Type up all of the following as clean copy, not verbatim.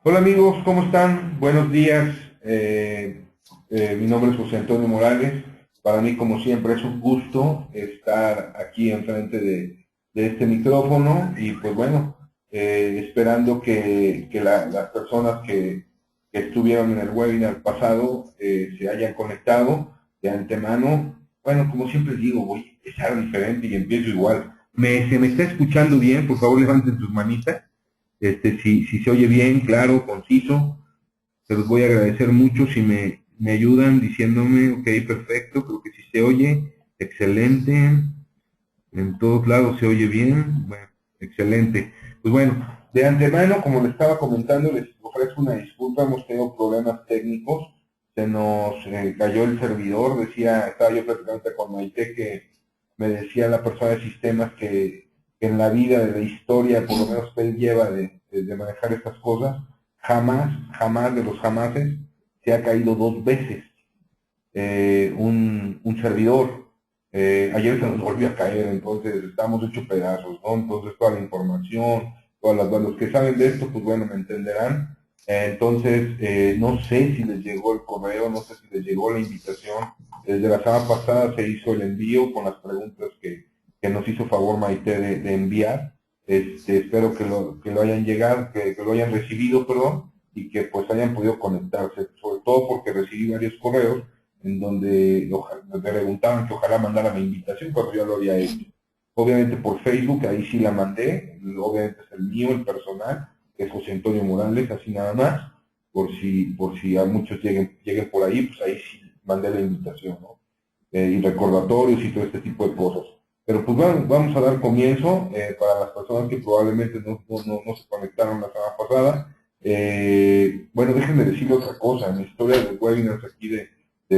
Hola amigos, ¿cómo están? Buenos días. Mi nombre es José Antonio Morales. Para mí, como siempre, es un gusto estar aquí enfrente de este micrófono y pues bueno, esperando que las personas que estuvieron en el webinar pasado se hayan conectado de antemano. Bueno, como siempre digo, voy a empezar diferente y empiezo igual. ¿Se me está escuchando bien? Por favor, levanten sus manitas. Si se oye bien, claro, conciso, se los voy a agradecer mucho si me ayudan diciéndome, ok, perfecto, creo que si se oye, excelente, en todos lados se oye bien, bueno, excelente. Pues bueno, de antemano, como les estaba comentando, les ofrezco una disculpa, hemos tenido problemas técnicos, se nos cayó el servidor, estaba yo prácticamente con Maite que me decía la persona de sistemas que en la vida, de la historia, por lo menos que él lleva de manejar estas cosas, jamás de los jamases, se ha caído dos veces un servidor. Ayer se nos volvió a caer, entonces estamos hechos pedazos, ¿no? Entonces toda la información, los que saben de esto, pues bueno, me entenderán. No sé si les llegó el correo, no sé si les llegó la invitación. Desde la semana pasada se hizo el envío con las preguntas que nos hizo favor Maite de enviar. Espero que lo hayan llegado, que lo hayan recibido, perdón, y que pues hayan podido conectarse, sobre todo porque recibí varios correos en donde me preguntaban que ojalá mandara mi invitación cuando yo lo había hecho. Obviamente por Facebook, ahí sí la mandé, obviamente es el mío, el personal, que es José Antonio Morales, así nada más, por si a muchos lleguen por ahí, pues ahí sí mandé la invitación, ¿no? Y recordatorios y todo este tipo de cosas. Pero pues vamos a dar comienzo para las personas que probablemente no se conectaron la semana pasada. Bueno, déjenme decirle otra cosa, en mi historia de webinars aquí de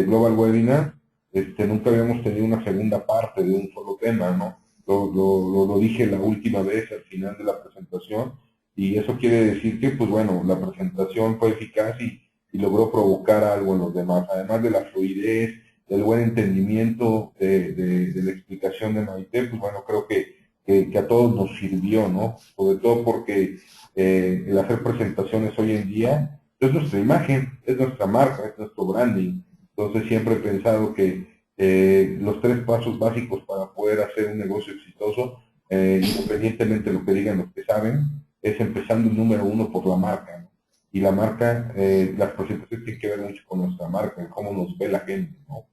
Global Webinar, nunca habíamos tenido una segunda parte de un solo tema, ¿no? Lo dije la última vez al final de la presentación y eso quiere decir que, pues bueno, la presentación fue eficaz y logró provocar algo en los demás, además de la fluidez, del buen entendimiento de la explicación de Maite, pues bueno, creo que a todos nos sirvió, ¿no? Sobre todo porque el hacer presentaciones hoy en día es nuestra imagen, es nuestra marca, es nuestro branding. Entonces siempre he pensado que los tres pasos básicos para poder hacer un negocio exitoso, independientemente de lo que digan los que saben, es empezando el número uno por la marca, ¿no? Y la marca, las presentaciones tienen que ver mucho con nuestra marca, cómo nos ve la gente, ¿no?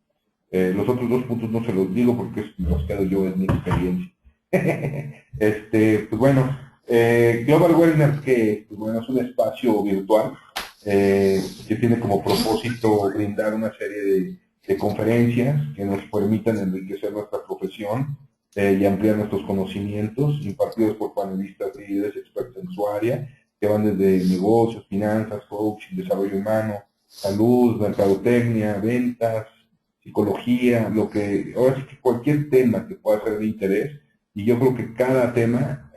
Los otros dos puntos no se los digo porque los quedo yo, es mi experiencia. Pues bueno, Global Wellness, que pues bueno, es un espacio virtual que tiene como propósito brindar una serie de conferencias que nos permitan enriquecer nuestra profesión y ampliar nuestros conocimientos, impartidos por panelistas líderes expertos en su área, que van desde negocios, finanzas, coaching, desarrollo humano, salud, mercadotecnia, ventas, psicología, ahora sí que cualquier tema que pueda ser de interés, y yo creo que cada tema,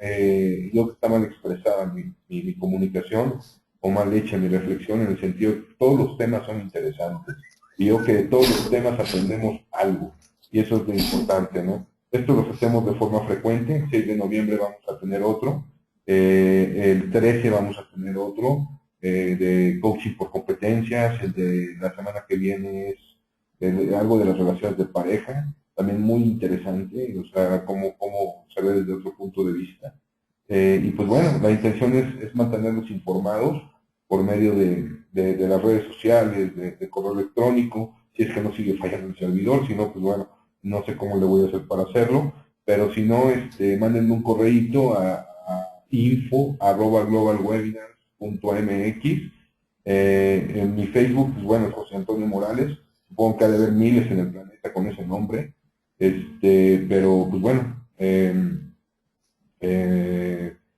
yo que está mal expresada mi comunicación, o mal hecha mi reflexión, en el sentido de que todos los temas son interesantes, y yo que de todos los temas aprendemos algo, y eso es lo importante, ¿no? Esto lo hacemos de forma frecuente, el 6 de noviembre vamos a tener otro, el 13 vamos a tener otro, de coaching por competencias, el de la semana que viene es algo de las relaciones de pareja, también muy interesante, o sea, cómo se ve desde otro punto de vista. Y pues bueno, la intención es mantenerlos informados por medio de las redes sociales, de correo electrónico, si es que no sigue fallando el servidor, si no, pues bueno, no sé cómo le voy a hacer para hacerlo, pero si no, mándenme un correíto a info@globalwebinars.mx. En mi Facebook, pues bueno, es José Antonio Morales, supongo que ha de haber miles en el planeta con ese nombre, pero pues bueno,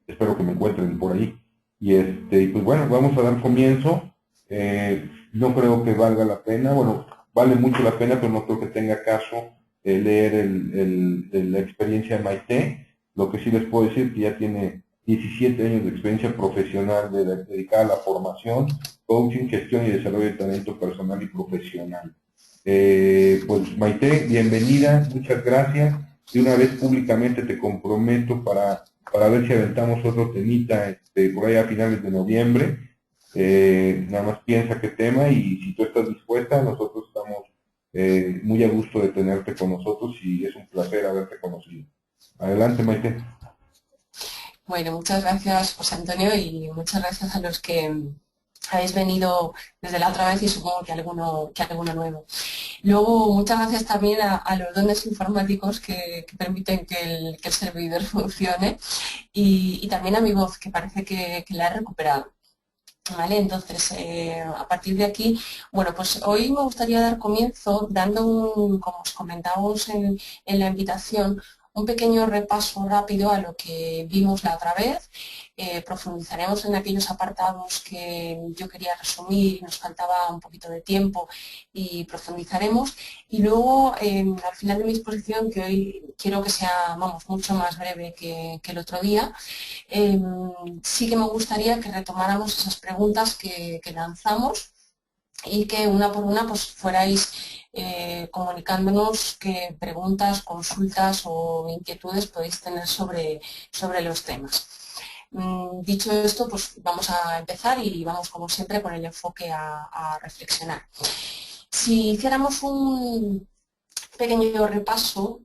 espero que me encuentren por ahí. Y pues bueno, vamos a dar comienzo. No creo que valga la pena, bueno, vale mucho la pena, pero no creo que tenga caso leer la experiencia de Maite. Lo que sí les puedo decir que ya tiene 17 años de experiencia profesional dedicada a la formación, coaching, gestión y desarrollo de talento personal y profesional. Pues Maite, bienvenida, muchas gracias. De una vez públicamente te comprometo para ver si aventamos otro temita por ahí a finales de noviembre. Nada más piensa qué tema y si tú estás dispuesta, nosotros estamos muy a gusto de tenerte con nosotros y es un placer haberte conocido. Adelante, Maite. Bueno, muchas gracias, José Antonio, y muchas gracias a los que habéis venido desde la otra vez y supongo que alguno nuevo. Luego, muchas gracias también a los dones informáticos que permiten que el servidor funcione y también a mi voz, que parece que la he recuperado. ¿Vale? Entonces, a partir de aquí, bueno, pues hoy me gustaría dar comienzo dando como os comentábamos en la invitación, un pequeño repaso rápido a lo que vimos la otra vez. Profundizaremos en aquellos apartados que yo quería resumir, nos faltaba un poquito de tiempo y profundizaremos. Y luego, al final de mi exposición, que hoy quiero que sea, vamos, mucho más breve que el otro día, eh, sí que me gustaría que retomáramos esas preguntas que lanzamos y que una por una pues fuerais comunicándonos qué preguntas, consultas o inquietudes podéis tener sobre los temas. Dicho esto, pues vamos a empezar y vamos como siempre con el enfoque a reflexionar. Si hiciéramos un pequeño repaso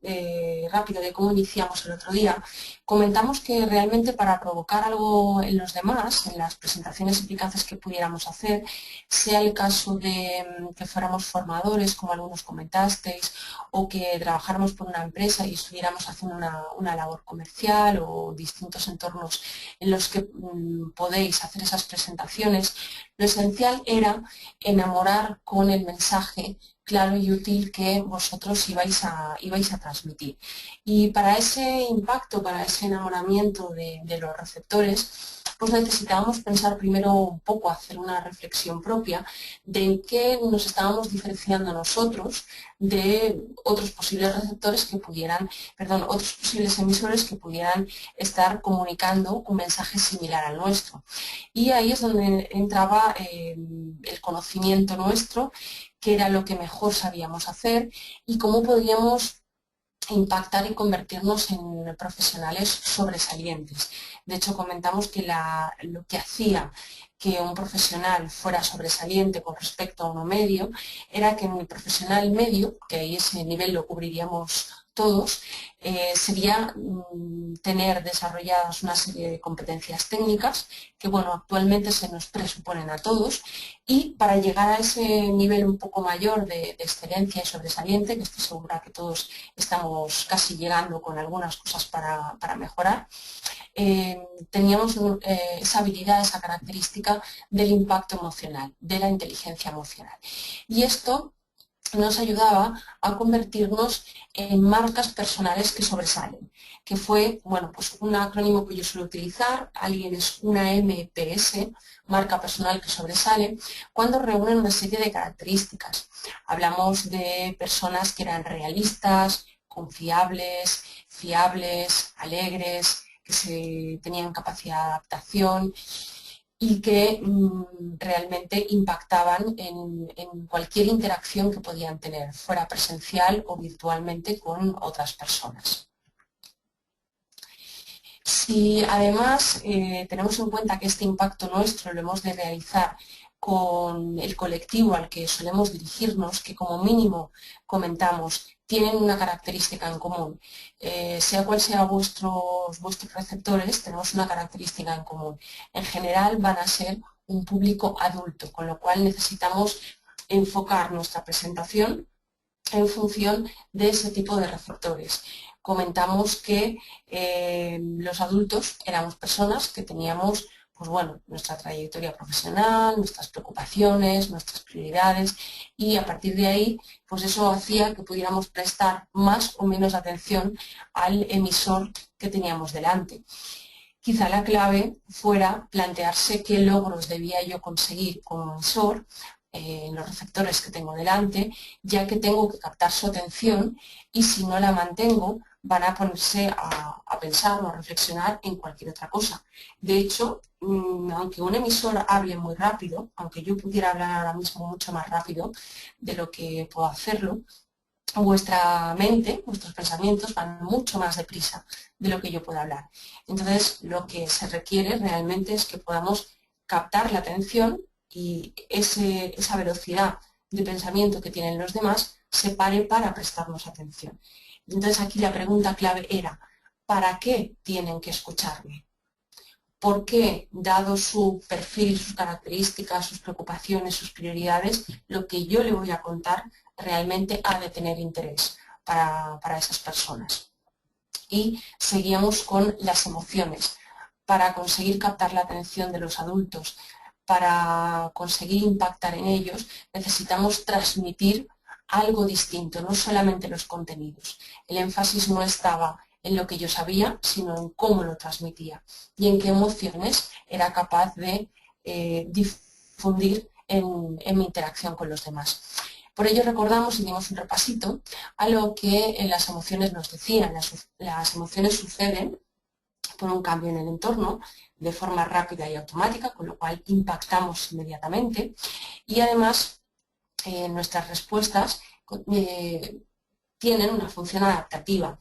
rápido de cómo iniciamos el otro día, comentamos que realmente para provocar algo en los demás, en las presentaciones eficaces que pudiéramos hacer, sea el caso de que fuéramos formadores, como algunos comentasteis, o que trabajáramos por una empresa y estuviéramos haciendo una labor comercial o distintos entornos en los que podéis hacer esas presentaciones, lo esencial era enamorar con el mensaje claro y útil que vosotros ibais a transmitir. Y para ese impacto, para ese enamoramiento de los receptores, pues necesitábamos pensar primero un poco, hacer una reflexión propia de en qué nos estábamos diferenciando nosotros de otros posibles receptores que pudieran, perdón, otros posibles emisores que pudieran estar comunicando un mensaje similar al nuestro. Y ahí es donde entraba el conocimiento nuestro, qué era lo que mejor sabíamos hacer y cómo podíamos impactar y convertirnos en profesionales sobresalientes. De hecho, comentamos que lo que hacía que un profesional fuera sobresaliente con respecto a uno medio era que en el profesional medio, que ahí ese nivel lo cubriríamos todos, sería tener desarrolladas una serie de competencias técnicas que, bueno, actualmente se nos presuponen a todos y para llegar a ese nivel un poco mayor de excelencia y sobresaliente, que estoy segura que todos estamos casi llegando con algunas cosas para mejorar, teníamos esa habilidad, esa característica del impacto emocional, de la inteligencia emocional. Y esto nos ayudaba a convertirnos en marcas personales que sobresalen, que fue, bueno, pues un acrónimo que yo suelo utilizar, alguien es una MPS, marca personal que sobresale, cuando reúnen una serie de características. Hablamos de personas que eran realistas, confiables, fiables, alegres, que tenían capacidad de adaptación, y que realmente impactaban en cualquier interacción que podían tener, fuera presencial o virtualmente con otras personas. Si además tenemos en cuenta que este impacto nuestro lo hemos de realizar con el colectivo al que solemos dirigirnos, que como mínimo comentamos, tienen una característica en común. Sea cual sea vuestros receptores, tenemos una característica en común. En general van a ser un público adulto, con lo cual necesitamos enfocar nuestra presentación en función de ese tipo de receptores. Comentamos que los adultos éramos personas que teníamos, pues bueno, nuestra trayectoria profesional, nuestras preocupaciones, nuestras prioridades y a partir de ahí, pues eso hacía que pudiéramos prestar más o menos atención al emisor que teníamos delante. Quizá la clave fuera plantearse qué logros debía yo conseguir como emisor en los receptores que tengo delante, ya que tengo que captar su atención y si no la mantengo van a ponerse a pensar o a reflexionar en cualquier otra cosa. De hecho, aunque un emisor hable muy rápido, aunque yo pudiera hablar ahora mismo mucho más rápido de lo que puedo hacerlo, vuestra mente, vuestros pensamientos van mucho más deprisa de lo que yo puedo hablar. Entonces, lo que se requiere realmente es que podamos captar la atención y esa velocidad de pensamiento que tienen los demás se pare para prestarnos atención. Entonces aquí la pregunta clave era, ¿para qué tienen que escucharme? ¿Por qué, dado su perfil, sus características, sus preocupaciones, sus prioridades, lo que yo le voy a contar realmente ha de tener interés para esas personas? Y seguíamos con las emociones. Para conseguir captar la atención de los adultos, para conseguir impactar en ellos, necesitamos transmitir algo distinto, no solamente los contenidos. El énfasis no estaba en lo que yo sabía, sino en cómo lo transmitía y en qué emociones era capaz de difundir en mi interacción con los demás. Por ello recordamos y dimos un repasito a lo que las emociones nos decían. Las emociones suceden por un cambio en el entorno de forma rápida y automática, con lo cual impactamos inmediatamente y además nuestras respuestas tienen una función adaptativa.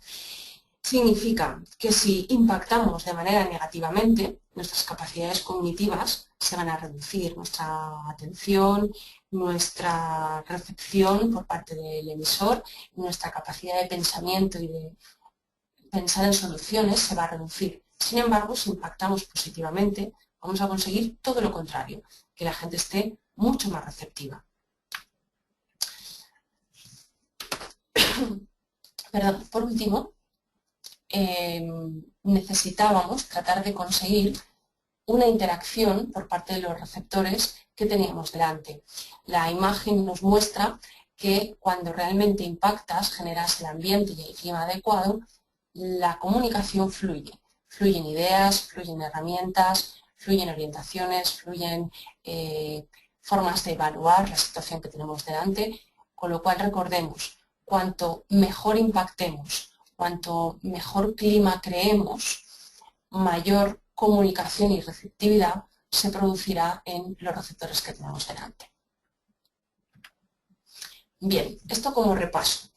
Significa que si impactamos de manera negativamente, nuestras capacidades cognitivas se van a reducir, nuestra atención, nuestra recepción por parte del emisor, nuestra capacidad de pensamiento y de pensar en soluciones se va a reducir. Sin embargo, si impactamos positivamente, vamos a conseguir todo lo contrario, que la gente esté mucho más receptiva. Perdón, por último, necesitábamos tratar de conseguir una interacción por parte de los receptores que teníamos delante. La imagen nos muestra que cuando realmente impactas, generas el ambiente y el clima adecuado, la comunicación fluye. Fluyen ideas, fluyen herramientas, fluyen orientaciones, fluyen formas de evaluar la situación que tenemos delante, con lo cual recordemos, cuanto mejor impactemos, cuanto mejor clima creemos, mayor comunicación y receptividad se producirá en los receptores que tenemos delante. Bien, esto como repaso.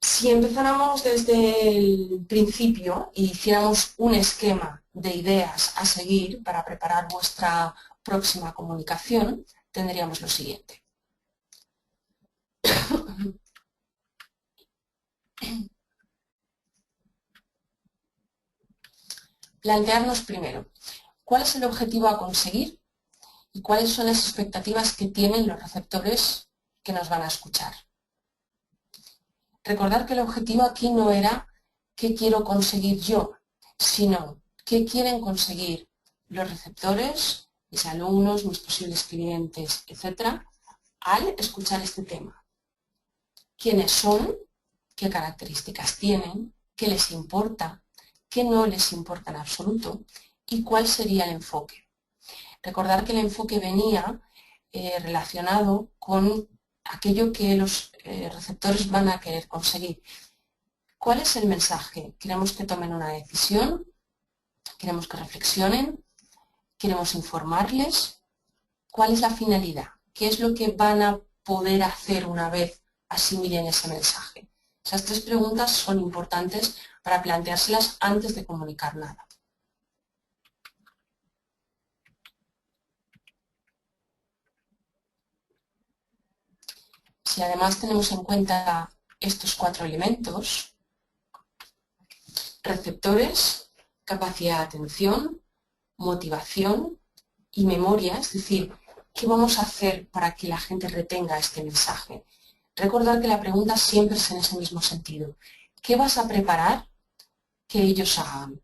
Si empezáramos desde el principio y hiciéramos un esquema de ideas a seguir para preparar vuestra próxima comunicación, tendríamos lo siguiente. Plantearnos primero, ¿cuál es el objetivo a conseguir y cuáles son las expectativas que tienen los receptores que nos van a escuchar? Recordar que el objetivo aquí no era qué quiero conseguir yo, sino qué quieren conseguir los receptores, mis alumnos, mis posibles clientes, etc., al escuchar este tema. ¿Quiénes son? ¿Qué características tienen? ¿Qué les importa? ¿Qué no les importa en absoluto? ¿Y cuál sería el enfoque? Recordar que el enfoque venía relacionado con aquello que los receptores van a querer conseguir. ¿Cuál es el mensaje? ¿Queremos que tomen una decisión? ¿Queremos que reflexionen? ¿Queremos informarles? ¿Cuál es la finalidad? ¿Qué es lo que van a poder hacer una vez asimilen ese mensaje? Esas tres preguntas son importantes para planteárselas antes de comunicar nada. Si además tenemos en cuenta estos cuatro elementos, receptores, capacidad de atención, motivación y memoria, es decir, ¿qué vamos a hacer para que la gente retenga este mensaje? Recordar que la pregunta siempre es en ese mismo sentido. ¿Qué vas a preparar que ellos hagan?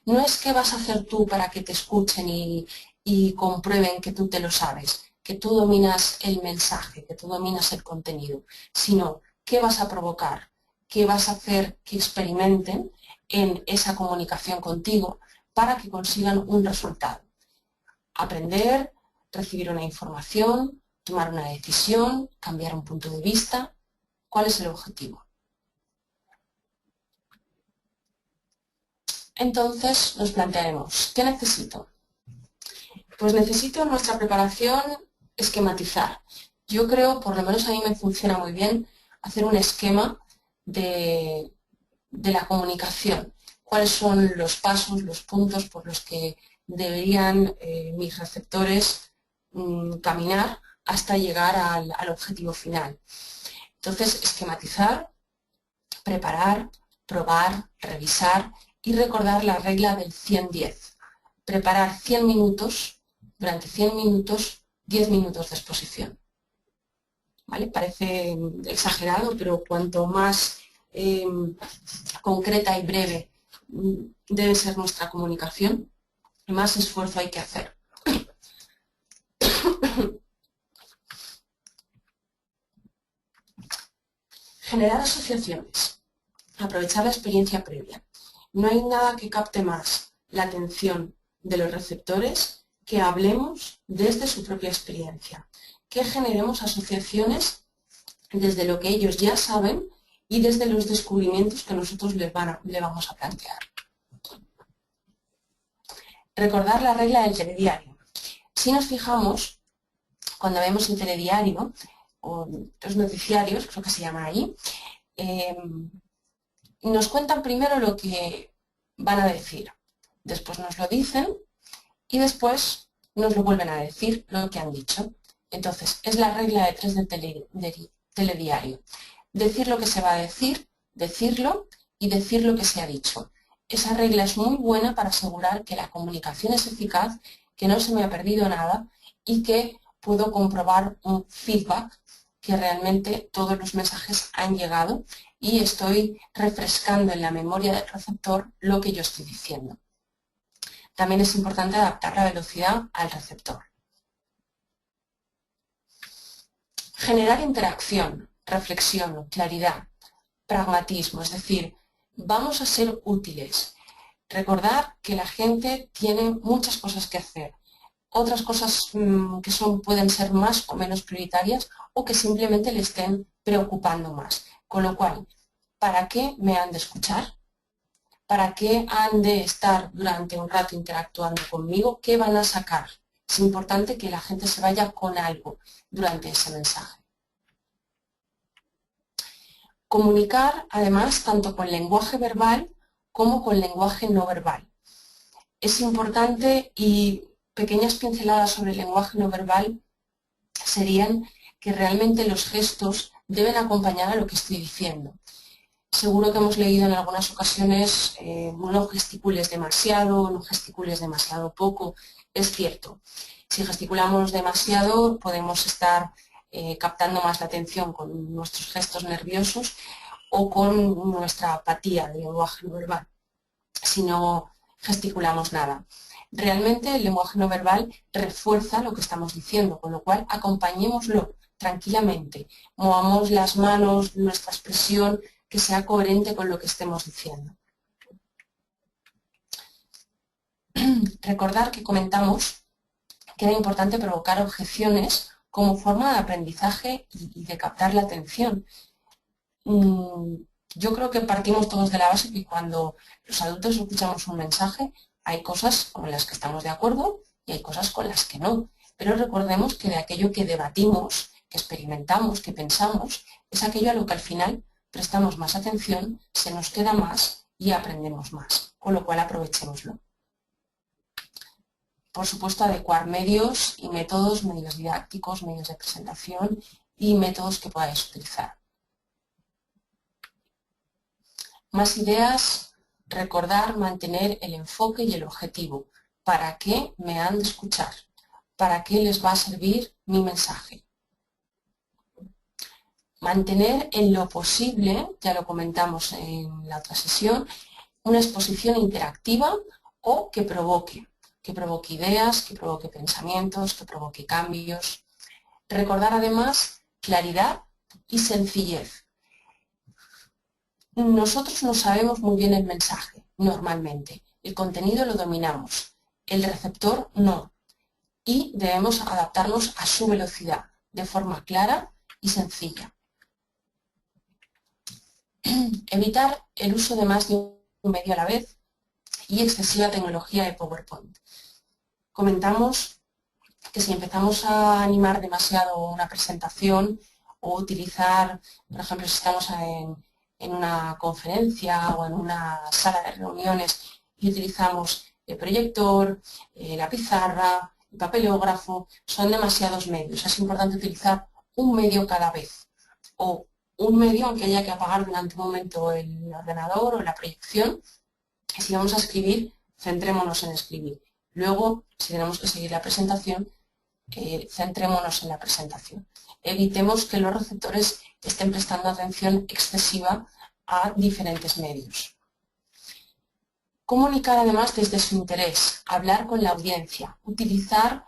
No es qué vas a hacer tú para que te escuchen y comprueben que tú te lo sabes, que tú dominas el mensaje, que tú dominas el contenido, sino qué vas a provocar, qué vas a hacer que experimenten en esa comunicación contigo para que consigan un resultado. Aprender, recibir una información, tomar una decisión, cambiar un punto de vista. ¿Cuál es el objetivo? Entonces nos plantearemos, ¿qué necesito? Pues necesito en nuestra preparación esquematizar. Yo creo, por lo menos a mí me funciona muy bien, hacer un esquema de la comunicación. ¿Cuáles son los pasos, los puntos por los que deberían mis receptores caminar hasta llegar al objetivo final. Entonces, esquematizar, preparar, probar, revisar y recordar la regla del 100-10. Preparar 100 minutos, durante 100 minutos, 10 minutos de exposición. ¿Vale? Parece exagerado, pero cuanto más concreta y breve debe ser nuestra comunicación, más esfuerzo hay que hacer. Generar asociaciones. Aprovechar la experiencia previa. No hay nada que capte más la atención de los receptores que hablemos desde su propia experiencia, que generemos asociaciones desde lo que ellos ya saben y desde los descubrimientos que nosotros le vamos a plantear. Recordar la regla del telediario. Si nos fijamos, cuando vemos el telediario, o los noticiarios, creo que se llama ahí, nos cuentan primero lo que van a decir, después nos lo dicen y después nos lo vuelven a decir lo que han dicho. Entonces, es la regla de 3 del telediario. Decir lo que se va a decir, decirlo y decir lo que se ha dicho. Esa regla es muy buena para asegurar que la comunicación es eficaz, que no se me ha perdido nada y que puedo comprobar un feedback, que realmente todos los mensajes han llegado y estoy refrescando en la memoria del receptor lo que yo estoy diciendo. También es importante adaptar la velocidad al receptor. Generar interacción, reflexión, claridad, pragmatismo, es decir, vamos a ser útiles. Recordar que la gente tiene muchas cosas que hacer, otras cosas que pueden ser más o menos prioritarias o que simplemente le estén preocupando más. Con lo cual, ¿para qué me han de escuchar? ¿Para qué han de estar durante un rato interactuando conmigo? ¿Qué van a sacar? Es importante que la gente se vaya con algo durante ese mensaje. Comunicar, además, tanto con lenguaje verbal como con lenguaje no verbal. Es importante, y pequeñas pinceladas sobre el lenguaje no verbal serían que realmente los gestos deben acompañar a lo que estoy diciendo. Seguro que hemos leído en algunas ocasiones no gesticules demasiado, no gesticules demasiado poco. Es cierto, si gesticulamos demasiado podemos estar captando más la atención con nuestros gestos nerviosos o con nuestra apatía de lenguaje no verbal, si no gesticulamos nada. Realmente el lenguaje no verbal refuerza lo que estamos diciendo, con lo cual acompañémoslo tranquilamente, movamos las manos, nuestra expresión, que sea coherente con lo que estemos diciendo. Recordar que comentamos que era importante provocar objeciones como forma de aprendizaje y de captar la atención. Yo creo que partimos todos de la base que cuando los adultos escuchamos un mensaje hay cosas con las que estamos de acuerdo y hay cosas con las que no. Pero recordemos que de aquello que debatimos, que experimentamos, que pensamos, es aquello a lo que al final prestamos más atención, se nos queda más y aprendemos más, con lo cual aprovechémoslo. Por supuesto, adecuar medios y métodos, medios didácticos, medios de presentación y métodos que podáis utilizar. Más ideas, recordar, mantener el enfoque y el objetivo. ¿Para qué me han de escuchar? ¿Para qué les va a servir mi mensaje? Mantener en lo posible, ya lo comentamos en la otra sesión, una exposición interactiva o que provoque ideas, que provoque pensamientos, que provoque cambios. Recordar además claridad y sencillez. Nosotros no sabemos muy bien el mensaje, normalmente. El contenido lo dominamos, el receptor no. Y debemos adaptarnos a su velocidad, de forma clara y sencilla. Evitar el uso de más de un medio a la vez y excesiva tecnología de PowerPoint. Comentamos que si empezamos a animar demasiado una presentación o utilizar, por ejemplo, si estamos en una conferencia o en una sala de reuniones y utilizamos el proyector, la pizarra, el papelógrafo, son demasiados medios. Es importante utilizar un medio cada vez, o un medio aunque haya que apagar durante un momento el ordenador o la proyección. Y si vamos a escribir, centrémonos en escribir. Luego, si tenemos que seguir la presentación, centrémonos en la presentación. Evitemos que los receptores estén prestando atención excesiva a diferentes medios. Comunicar además desde su interés, hablar con la audiencia, utilizar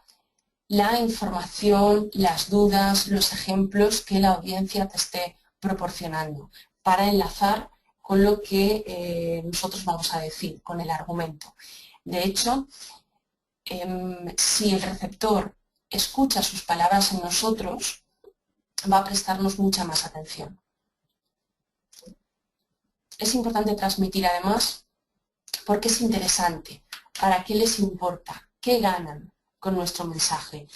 la información, las dudas, los ejemplos que la audiencia te esté proporcionando para enlazar con lo que nosotros vamos a decir, con el argumento. De hecho, si el receptor escucha sus palabras en nosotros, va a prestarnos mucha más atención. Es importante transmitir además porque es interesante, para qué les importa, qué ganan con nuestro mensaje.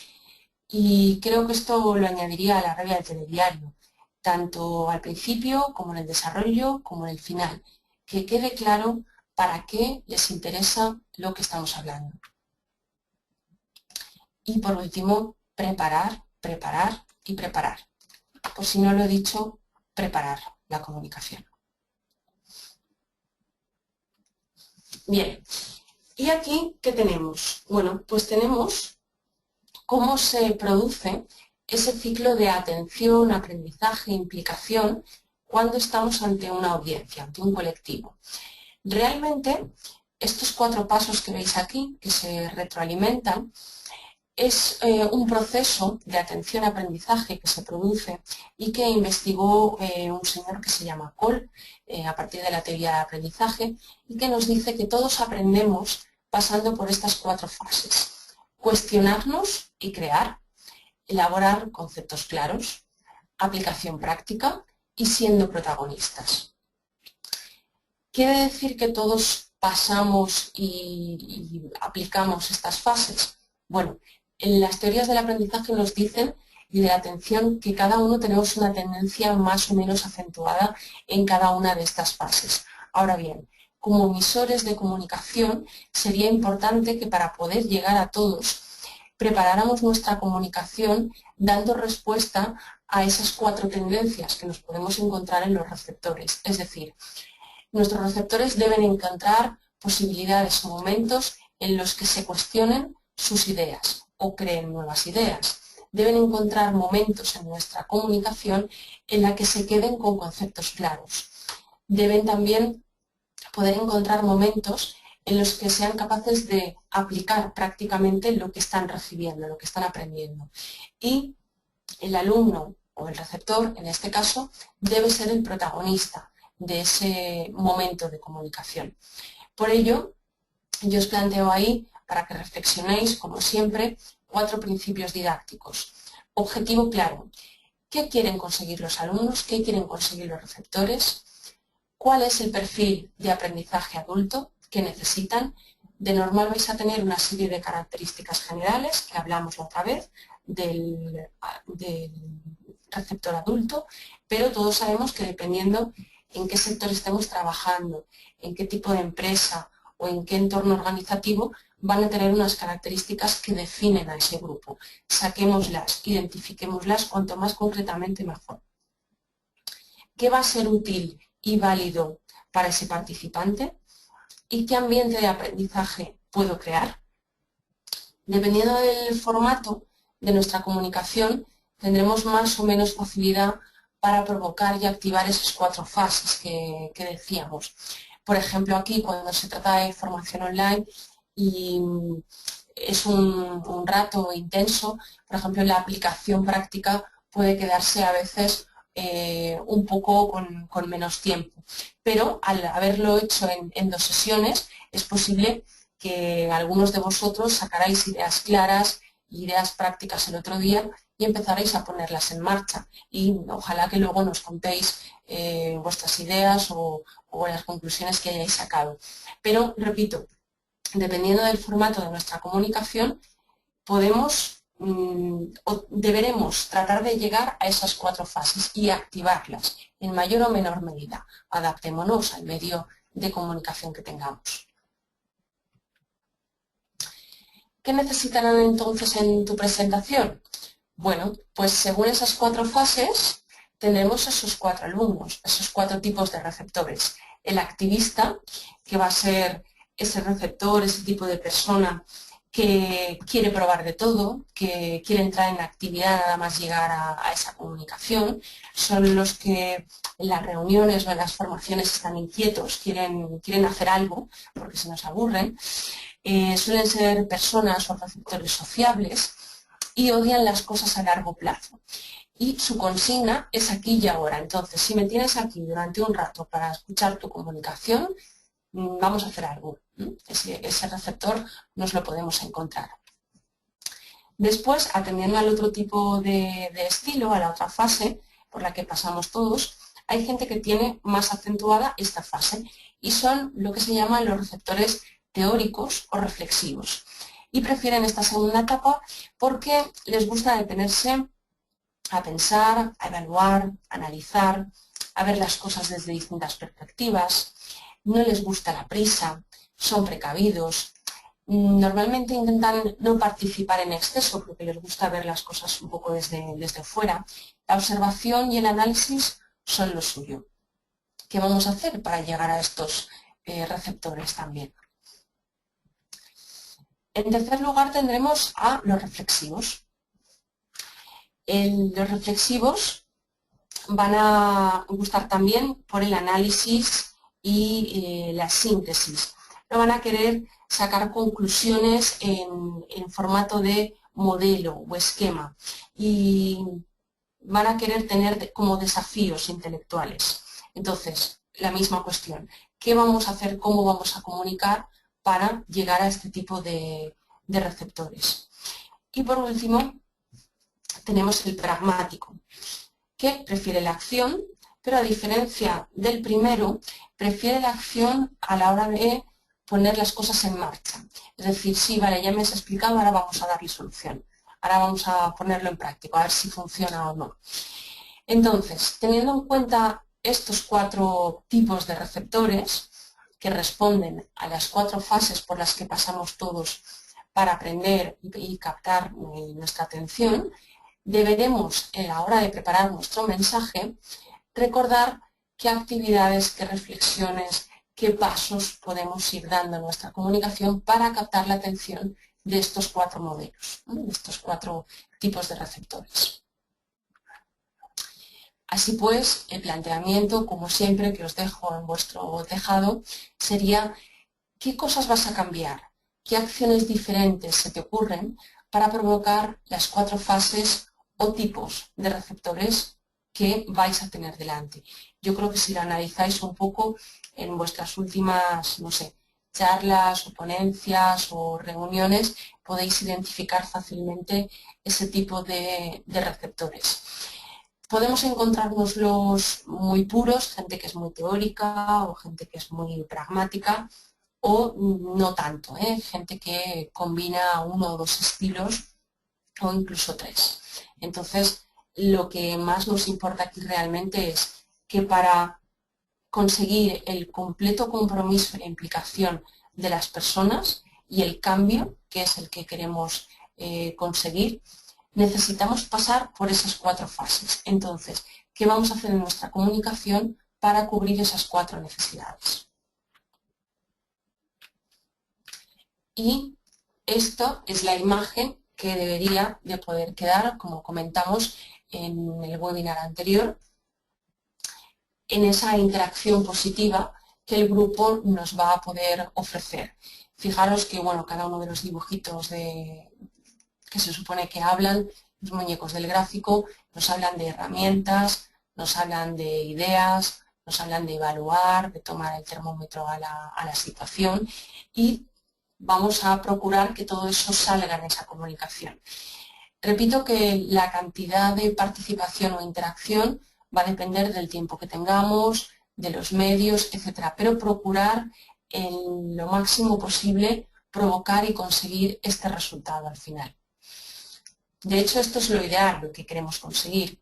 Y creo que esto lo añadiría a la regla del telediario, tanto al principio como en el desarrollo, como en el final, que quede claro para qué les interesa lo que estamos hablando. Y por último, preparar, preparar y preparar. Por si no lo he dicho, preparar la comunicación. Bien, ¿y aquí qué tenemos? Bueno, pues tenemos cómo se produce ese ciclo de atención, aprendizaje, implicación, cuando estamos ante una audiencia, ante un colectivo. Realmente, estos 4 pasos que veis aquí, que se retroalimentan, es un proceso de atención-aprendizaje que se produce y que investigó un señor que se llama Cole a partir de la teoría del aprendizaje y que nos dice que todos aprendemos pasando por estas 4 fases. Cuestionarnos y crear, elaborar conceptos claros, aplicación práctica y siendo protagonistas. ¿Quiere decir que todos pasamos y aplicamos estas fases? Bueno, en las teorías del aprendizaje nos dicen y de la atención que cada uno tenemos una tendencia más o menos acentuada en cada una de estas fases. Ahora bien, como emisores de comunicación sería importante que para poder llegar a todos preparáramos nuestra comunicación dando respuesta a esas 4 tendencias que nos podemos encontrar en los receptores. Es decir, nuestros receptores deben encontrar posibilidades o momentos en los que se cuestionen sus ideas o creen nuevas ideas. Deben encontrar momentos en nuestra comunicación en la que se queden con conceptos claros. Deben también poder encontrar momentos en los que sean capaces de aplicar prácticamente lo que están recibiendo, lo que están aprendiendo. Y el alumno o el receptor, en este caso, debe ser el protagonista de ese momento de comunicación. Por ello, yo os planteo ahí, para que reflexionéis, como siempre, 4 principios didácticos. Objetivo claro. ¿Qué quieren conseguir los alumnos? ¿Qué quieren conseguir los receptores? ¿Cuál es el perfil de aprendizaje adulto que necesitan? De normal vais a tener una serie de características generales, que hablamos la otra vez, del receptor adulto, pero todos sabemos que dependiendo en qué sector estemos trabajando, en qué tipo de empresa o en qué entorno organizativo, van a tener unas características que definen a ese grupo. Saquémoslas, identifiquémoslas, cuanto más concretamente mejor. ¿Qué va a ser útil y válido para ese participante? ¿Y qué ambiente de aprendizaje puedo crear? Dependiendo del formato de nuestra comunicación, tendremos más o menos facilidad para provocar y activar esas 4 fases que decíamos. Por ejemplo, aquí cuando se trata de formación online y es un rato intenso, por ejemplo, la aplicación práctica puede quedarse a veces un poco con menos tiempo. Pero al haberlo hecho en 2 sesiones, es posible que algunos de vosotros sacaráis ideas claras, ideas prácticas el otro día y empezaréis a ponerlas en marcha. Y ojalá que luego nos contéis vuestras ideas o las conclusiones que hayáis sacado. Pero, repito, dependiendo del formato de nuestra comunicación, podemos o deberemos tratar de llegar a esas 4 fases y activarlas en mayor o menor medida. Adaptémonos al medio de comunicación que tengamos. ¿Qué necesitarán entonces en tu presentación? Bueno, pues según esas 4 fases tendremos esos 4 alumnos, esos 4 tipos de receptores. El activista, que va a ser ese receptor, ese tipo de persona que quiere probar de todo, que quiere entrar en actividad nada más llegar a esa comunicación. Son los que en las reuniones o en las formaciones están inquietos, quieren hacer algo porque se nos aburren. Suelen ser personas o receptores sociables y odian las cosas a largo plazo. Y su consigna es aquí y ahora. Entonces, si me tienes aquí durante un rato para escuchar tu comunicación, vamos a hacer algo. Ese receptor nos lo podemos encontrar. Después, atendiendo al otro tipo de estilo, a la otra fase por la que pasamos todos, hay gente que tiene más acentuada esta fase y son lo que se llaman los receptores teóricos o reflexivos. Y prefieren esta segunda etapa porque les gusta detenerse a pensar, a evaluar, a analizar, a ver las cosas desde distintas perspectivas. No les gusta la prisa, son precavidos. Normalmente intentan no participar en exceso porque les gusta ver las cosas un poco desde fuera. La observación y el análisis son lo suyo. ¿Qué vamos a hacer para llegar a estos receptores también? En tercer lugar tendremos a los reflexivos. Los reflexivos van a gustar también por el análisis y la síntesis. No van a querer sacar conclusiones en formato de modelo o esquema y van a querer tener como desafíos intelectuales. Entonces, la misma cuestión, ¿qué vamos a hacer, cómo vamos a comunicar para llegar a este tipo de receptores? Y por último, tenemos el pragmático, que prefiere la acción, pero a diferencia del primero, prefiere la acción a la hora de poner las cosas en marcha. Es decir, sí, vale, ya me has explicado, ahora vamos a darle solución. Ahora vamos a ponerlo en práctica, a ver si funciona o no. Entonces, teniendo en cuenta estos 4 tipos de receptores que responden a las 4 fases por las que pasamos todos para aprender y captar nuestra atención, deberemos, en la hora de preparar nuestro mensaje, recordar qué actividades, qué reflexiones, qué pasos podemos ir dando en nuestra comunicación para captar la atención de estos 4 modelos, de estos 4 tipos de receptores. Así pues, el planteamiento, como siempre, que os dejo en vuestro tejado, sería ¿qué cosas vas a cambiar? ¿Qué acciones diferentes se te ocurren para provocar las 4 fases o tipos de receptores que vais a tener delante? Yo creo que si lo analizáis un poco en vuestras últimas, no sé, charlas o ponencias o reuniones, podéis identificar fácilmente ese tipo de receptores. Podemos encontrárnoslos muy puros, gente que es muy teórica o gente que es muy pragmática, o no tanto, gente que combina 1 o 2 estilos o incluso 3. Entonces, lo que más nos importa aquí realmente es que para conseguir el completo compromiso y la implicación de las personas y el cambio, que es el que queremos conseguir, necesitamos pasar por esas 4 fases. Entonces, ¿qué vamos a hacer en nuestra comunicación para cubrir esas 4 necesidades? Y esto es la imagen que debería de poder quedar, como comentamos en el webinar anterior, en esa interacción positiva que el grupo nos va a poder ofrecer. Fijaros que, bueno, cada uno de los dibujitos que se supone que hablan, los muñecos del gráfico, nos hablan de herramientas, nos hablan de ideas, nos hablan de evaluar, de tomar el termómetro a la situación y vamos a procurar que todo eso salga en esa comunicación. Repito que la cantidad de participación o interacción va a depender del tiempo que tengamos, de los medios, etcétera, pero procurar en lo máximo posible provocar y conseguir este resultado al final. De hecho, esto es lo ideal, lo que queremos conseguir.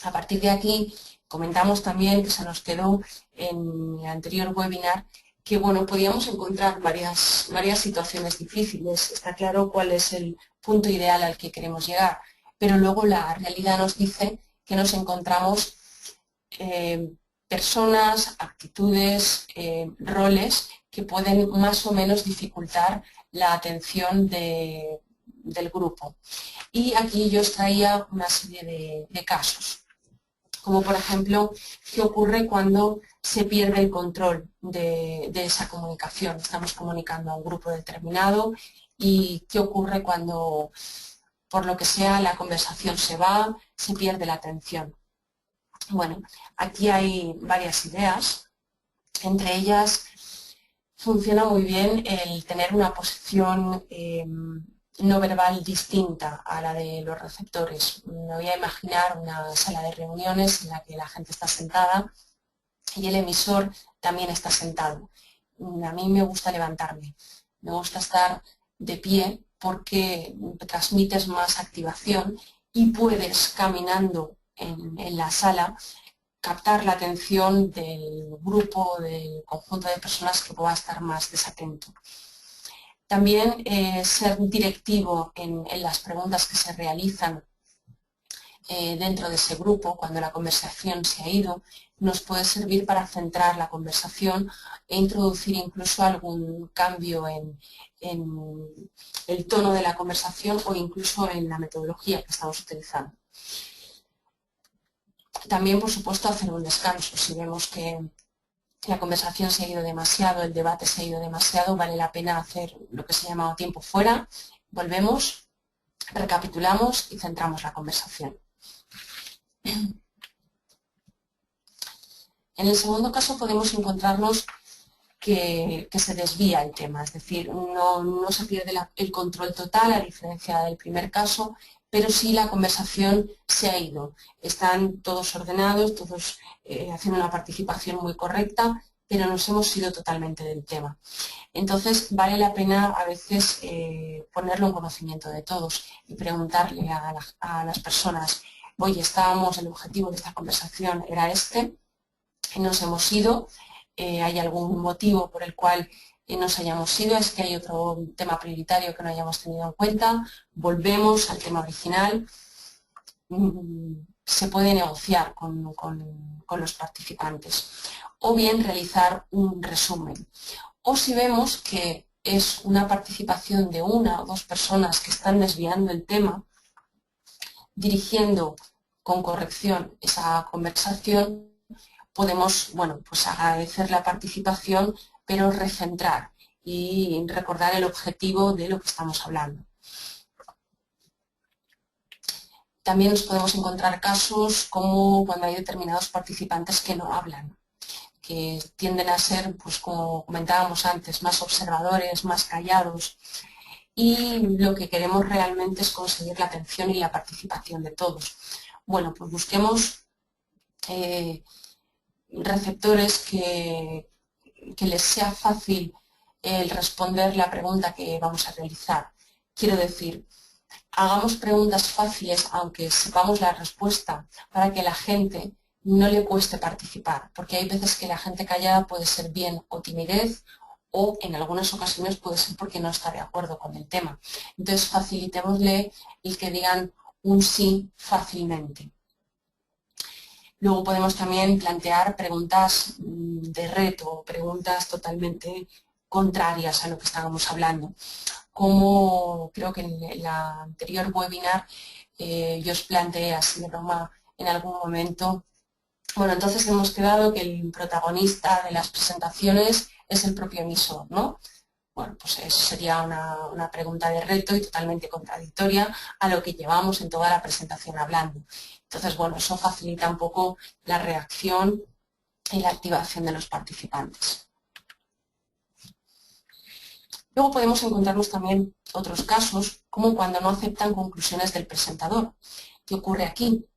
A partir de aquí, comentamos también que se nos quedó en el anterior webinar que bueno, podíamos encontrar varias situaciones difíciles. Está claro cuál es el punto ideal al que queremos llegar, pero luego la realidad nos dice que nos encontramos personas, actitudes, roles que pueden más o menos dificultar la atención del grupo. Y aquí yo os traía una serie de casos, como por ejemplo, qué ocurre cuando se pierde el control de esa comunicación. Estamos comunicando a un grupo determinado y qué ocurre cuando, por lo que sea, la conversación se va, se pierde la atención. Bueno, aquí hay varias ideas, entre ellas funciona muy bien el tener una posición no verbal distinta a la de los receptores. Me voy a imaginar una sala de reuniones en la que la gente está sentada y el emisor también está sentado. A mí me gusta levantarme, me gusta estar de pie porque transmites más activación y puedes, caminando en la sala, captar la atención del grupo, del conjunto de personas que pueda estar más desatento. También ser directivo en las preguntas que se realizan dentro de ese grupo, cuando la conversación se ha ido, nos puede servir para centrar la conversación e introducir incluso algún cambio en el tono de la conversación o incluso en la metodología que estamos utilizando. También, por supuesto, hacer un descanso. Si vemos que la conversación se ha ido demasiado, el debate se ha ido demasiado, vale la pena hacer lo que se llama tiempo fuera, volvemos, recapitulamos y centramos la conversación. En el segundo caso podemos encontrarnos que se desvía el tema, es decir, no se pierde el control total a diferencia del primer caso, pero sí la conversación se ha ido. Están todos ordenados, todos haciendo una participación muy correcta, pero nos hemos ido totalmente del tema. Entonces vale la pena a veces ponerlo en conocimiento de todos y preguntarle a las personas, oye, el objetivo de esta conversación era este, nos hemos ido, hay algún motivo por el cual nos hayamos ido, es que hay otro tema prioritario que no hayamos tenido en cuenta, volvemos al tema original. Se puede negociar con los participantes o bien realizar un resumen. O si vemos que es una participación de una o dos personas que están desviando el tema, dirigiendo con corrección esa conversación, podemos, bueno, pues agradecer la participación, pero recentrar y recordar el objetivo de lo que estamos hablando. También nos podemos encontrar casos como cuando hay determinados participantes que no hablan, que tienden a ser, pues como comentábamos antes, más observadores, más callados, y lo que queremos realmente es conseguir la atención y la participación de todos. Bueno, pues busquemos receptores que les sea fácil el responder la pregunta que vamos a realizar. Quiero decir, hagamos preguntas fáciles aunque sepamos la respuesta para que a la gente no le cueste participar, porque hay veces que la gente callada puede ser bien o timidez o en algunas ocasiones puede ser porque no está de acuerdo con el tema. Entonces facilitémosle el que digan un sí fácilmente. Luego podemos también plantear preguntas de reto, preguntas totalmente contrarias a lo que estábamos hablando. Como creo que en el anterior webinar yo os planteé así de broma en algún momento. Bueno, entonces hemos quedado que el protagonista de las presentaciones es el propio emisor, ¿no? Bueno, pues eso sería una pregunta de reto y totalmente contradictoria a lo que llevamos en toda la presentación hablando. Entonces, bueno, eso facilita un poco la reacción y la activación de los participantes. Luego podemos encontrarnos también otros casos, como cuando no aceptan conclusiones del presentador. ¿Qué ocurre aquí?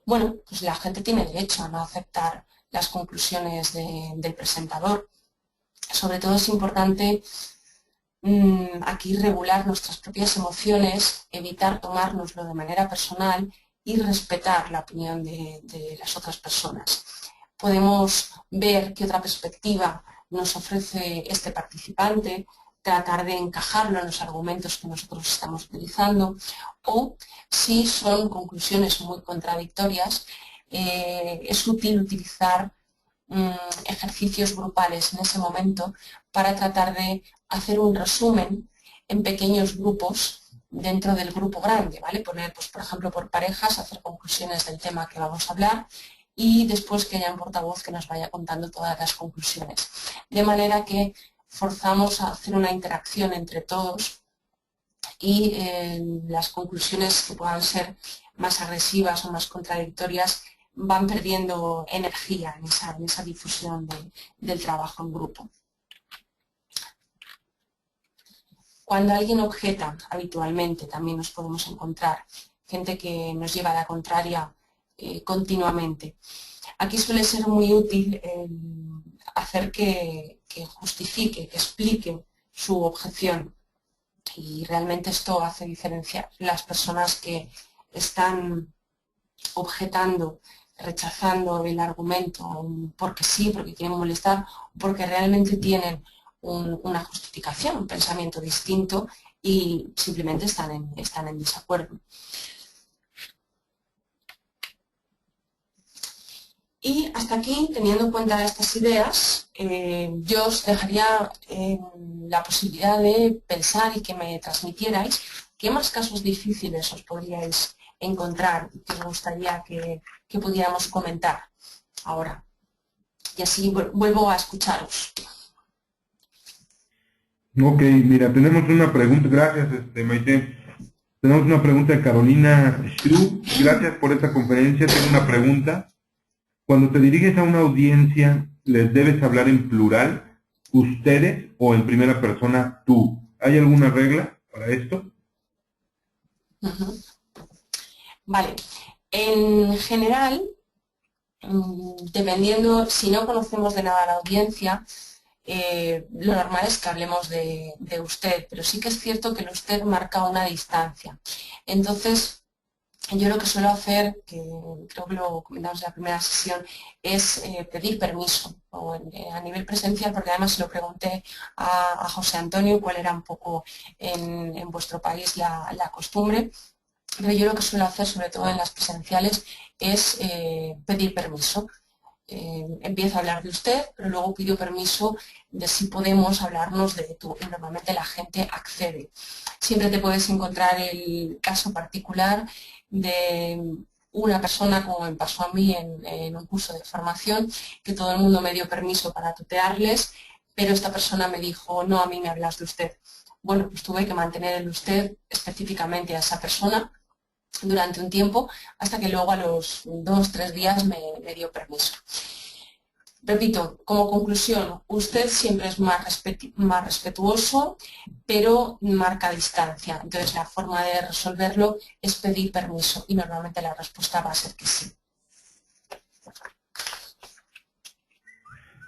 Bueno, pues la gente tiene derecho a no aceptar las conclusiones del presentador. Sobre todo es importante aquí regular nuestras propias emociones, evitar tomárnoslo de manera personal y respetar la opinión de las otras personas. Podemos ver qué otra perspectiva nos ofrece este participante, tratar de encajarlo en los argumentos que nosotros estamos utilizando, o si son conclusiones muy contradictorias, es útil utilizar ejercicios grupales en ese momento para tratar de hacer un resumen en pequeños grupos dentro del grupo grande, ¿vale? Poner, pues, por ejemplo, por parejas, hacer conclusiones del tema que vamos a hablar y después que haya un portavoz que nos vaya contando todas las conclusiones. De manera que forzamos a hacer una interacción entre todos y las conclusiones que puedan ser más agresivas o más contradictorias van perdiendo energía en esa difusión del trabajo en grupo. Cuando alguien objeta habitualmente, también nos podemos encontrar gente que nos lleva a la contraria continuamente. Aquí suele ser muy útil hacer que justifique, que explique su objeción. Y realmente esto hace diferenciar las personas que están objetando, rechazando el argumento porque sí, porque quieren molestar, porque realmente tienen una justificación, un pensamiento distinto y simplemente están en desacuerdo. Y hasta aquí, teniendo en cuenta estas ideas, yo os dejaría la posibilidad de pensar y que me transmitierais qué más casos difíciles os podríais encontrar y que me gustaría que pudiéramos comentar ahora. Y así vuelvo a escucharos. Ok, mira, tenemos una pregunta, gracias Maite. Tenemos una pregunta de Carolina Shru. Gracias por esta conferencia. Tengo una pregunta. Cuando te diriges a una audiencia, ¿les debes hablar en plural, ustedes, o en primera persona, tú? ¿Hay alguna regla para esto? Vale. En general, dependiendo, si no conocemos de nada a la audiencia, lo normal es que hablemos de usted, pero sí que es cierto que el usted marca una distancia. Entonces, yo lo que suelo hacer, que creo que lo comentamos en la primera sesión, es pedir permiso a nivel presencial, porque además se lo pregunté a José Antonio cuál era un poco en vuestro país la costumbre, pero yo lo que suelo hacer, sobre todo en las presenciales, es pedir permiso. Empiezo a hablar de usted, pero luego pido permiso de si podemos hablarnos de tú, y normalmente la gente accede. Siempre te puedes encontrar el caso particular de una persona, como me pasó a mí en un curso de formación, que todo el mundo me dio permiso para tutearles, pero esta persona me dijo, no, a mí me hablas de usted. Bueno, pues tuve que mantener el usted específicamente a esa persona durante un tiempo, hasta que luego a los 2 o 3 días me dio permiso. Repito, como conclusión, usted siempre es más respetuoso, pero marca distancia. Entonces, la forma de resolverlo es pedir permiso y normalmente la respuesta va a ser que sí.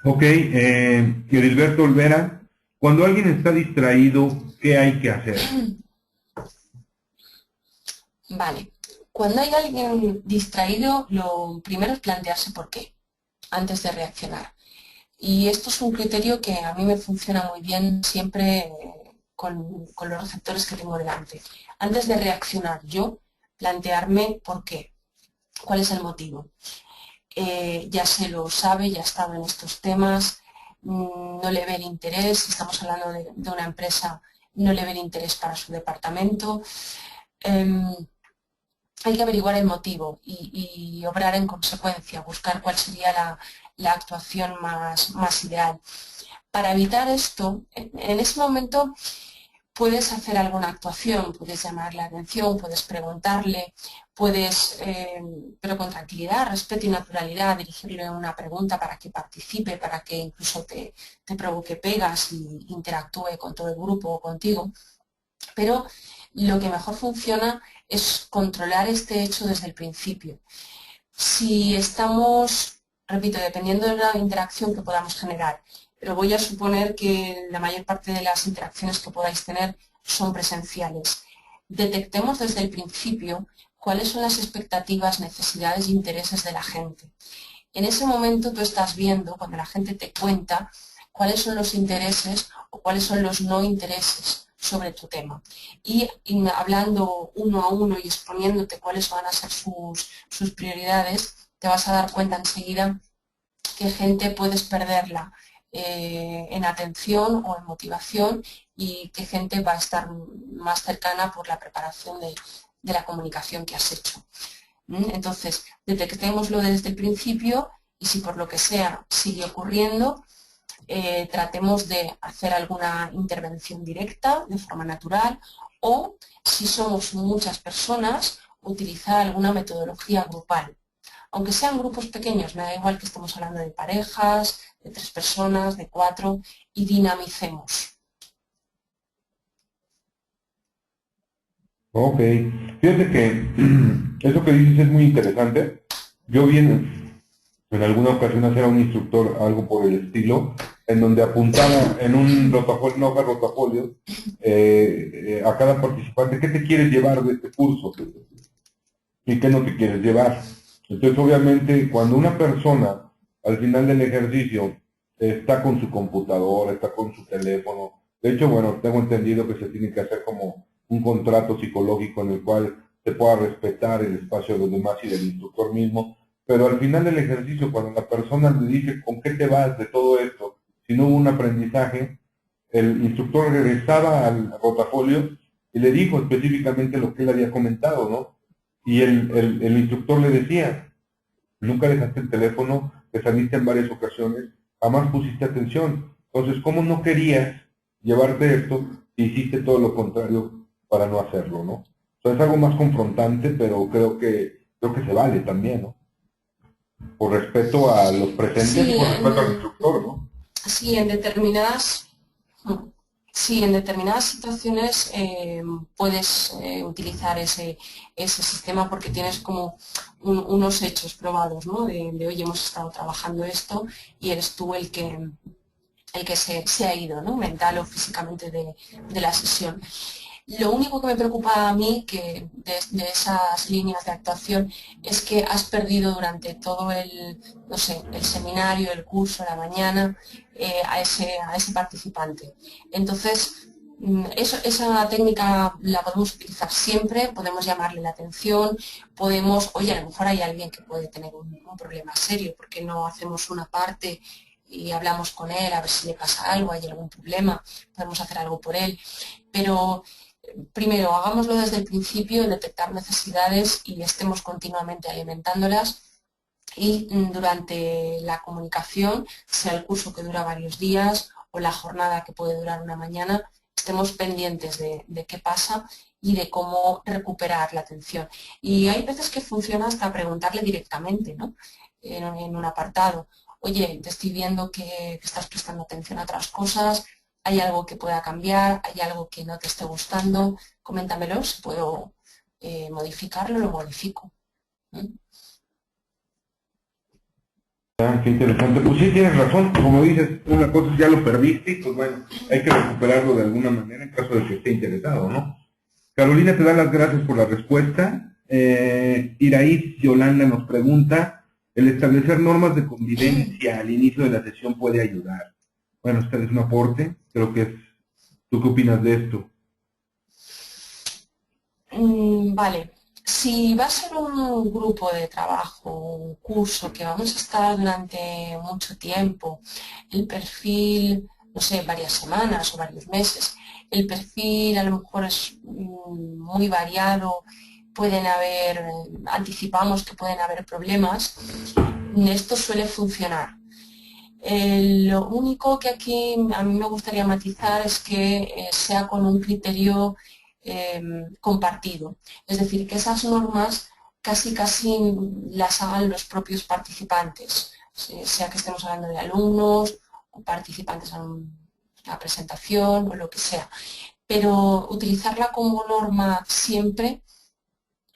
Ok, Edilberto Olvera, cuando alguien está distraído, ¿qué hay que hacer? Vale, cuando hay alguien distraído, lo primero es plantearse por qué, antes de reaccionar. Y esto es un criterio que a mí me funciona muy bien siempre con los receptores que tengo delante. Antes de reaccionar yo, plantearme por qué, cuál es el motivo. Ya se lo sabe, ya ha estado en estos temas, no le ve el interés, si estamos hablando de una empresa, no le ve el interés para su departamento. Hay que averiguar el motivo y obrar en consecuencia, buscar cuál sería la actuación más ideal. Para evitar esto, en ese momento puedes hacer alguna actuación, puedes llamar la atención, puedes preguntarle, puedes, pero con tranquilidad, respeto y naturalidad, dirigirle una pregunta para que participe, para que incluso te provoque pegas y interactúe con todo el grupo o contigo. Pero lo que mejor funciona es controlar este hecho desde el principio. Si estamos, repito, dependiendo de la interacción que podamos generar, pero voy a suponer que la mayor parte de las interacciones que podáis tener son presenciales. Detectemos desde el principio cuáles son las expectativas, necesidades e intereses de la gente. En ese momento tú estás viendo, cuando la gente te cuenta, cuáles son los intereses o cuáles son los no intereses sobre tu tema. Y hablando uno a uno y exponiéndote cuáles van a ser sus prioridades, te vas a dar cuenta enseguida qué gente puedes perderla en atención o en motivación y qué gente va a estar más cercana por la preparación de la comunicación que has hecho. Entonces, detectémoslo desde el principio y si por lo que sea sigue ocurriendo, tratemos de hacer alguna intervención directa de forma natural o, si somos muchas personas, utilizar alguna metodología grupal. Aunque sean grupos pequeños, me da igual que estemos hablando de parejas, de 3 personas, de 4, y dinamicemos. Ok, fíjate que eso que dices es muy interesante. Yo vi en alguna ocasión hacer a un instructor algo por el estilo, en donde apuntaba en un rotafolio, una hoja de rotafolio, a cada participante, ¿qué te quieres llevar de este curso? ¿Y qué no te quieres llevar? Entonces, obviamente, cuando una persona al final del ejercicio está con su computadora, está con su teléfono, de hecho, bueno, tengo entendido que se tiene que hacer como un contrato psicológico en el cual se pueda respetar el espacio de los demás y del instructor mismo, pero al final del ejercicio, cuando la persona le dice con qué te vas de todo esto, si no hubo un aprendizaje, el instructor regresaba al rotafolio y le dijo específicamente lo que él había comentado, ¿no? Y el instructor le decía, nunca dejaste el teléfono, te saliste en varias ocasiones, jamás pusiste atención. Entonces, ¿cómo no querías llevarte esto si hiciste todo lo contrario para no hacerlo, ¿no? O sea, es algo más confrontante, pero creo que se vale también, ¿no? Por respeto a los presentes y Sí, por respeto al instructor, ¿no? sí, en determinadas, sí, en determinadas situaciones puedes utilizar ese sistema porque tienes como unos hechos probados, ¿no? Oye, hemos estado trabajando esto y eres tú el que se ha ido, ¿no? Mental o físicamente de la sesión. Lo único que me preocupa a mí que de esas líneas de actuación es que has perdido durante todo no sé, el seminario, el curso, la mañana, a ese participante. Entonces, esa técnica la podemos utilizar siempre, podemos llamarle la atención, oye, a lo mejor hay alguien que puede tener un problema serio, porque no hacemos una parte y hablamos con él a ver si le pasa algo, hay algún problema, podemos hacer algo por él, pero primero, hagámoslo desde el principio, detectar necesidades y estemos continuamente alimentándolas y durante la comunicación, sea el curso que dura varios días o la jornada que puede durar una mañana, estemos pendientes de qué pasa y de cómo recuperar la atención. Y hay veces que funciona hasta preguntarle directamente, ¿no? En un apartado, oye, te estoy viendo que estás prestando atención a otras cosas, hay algo que pueda cambiar, hay algo que no te esté gustando, coméntamelo, si puedo modificarlo, lo modifico. ¿Mm? Ah, qué interesante. Pues sí, tienes razón. Como dices, una cosa es ya lo perdiste y pues bueno, hay que recuperarlo de alguna manera en caso de que esté interesado, ¿no? Carolina te da las gracias por la respuesta. Iraíz Yolanda nos pregunta, ¿el establecer normas de convivencia al inicio de la sesión puede ayudar? Bueno, este es un aporte, creo que es... ¿Tú qué opinas de esto? Vale, si va a ser un grupo de trabajo, un curso que vamos a estar durante mucho tiempo, el perfil, no sé, varias semanas o varios meses, el perfil a lo mejor es muy variado, anticipamos que pueden haber problemas, esto suele funcionar. Lo único que aquí a mí me gustaría matizar es que sea con un criterio compartido. Es decir, que esas normas casi las hagan los propios participantes, sea que estemos hablando de alumnos o participantes en una presentación o lo que sea. Pero utilizarla como norma siempre,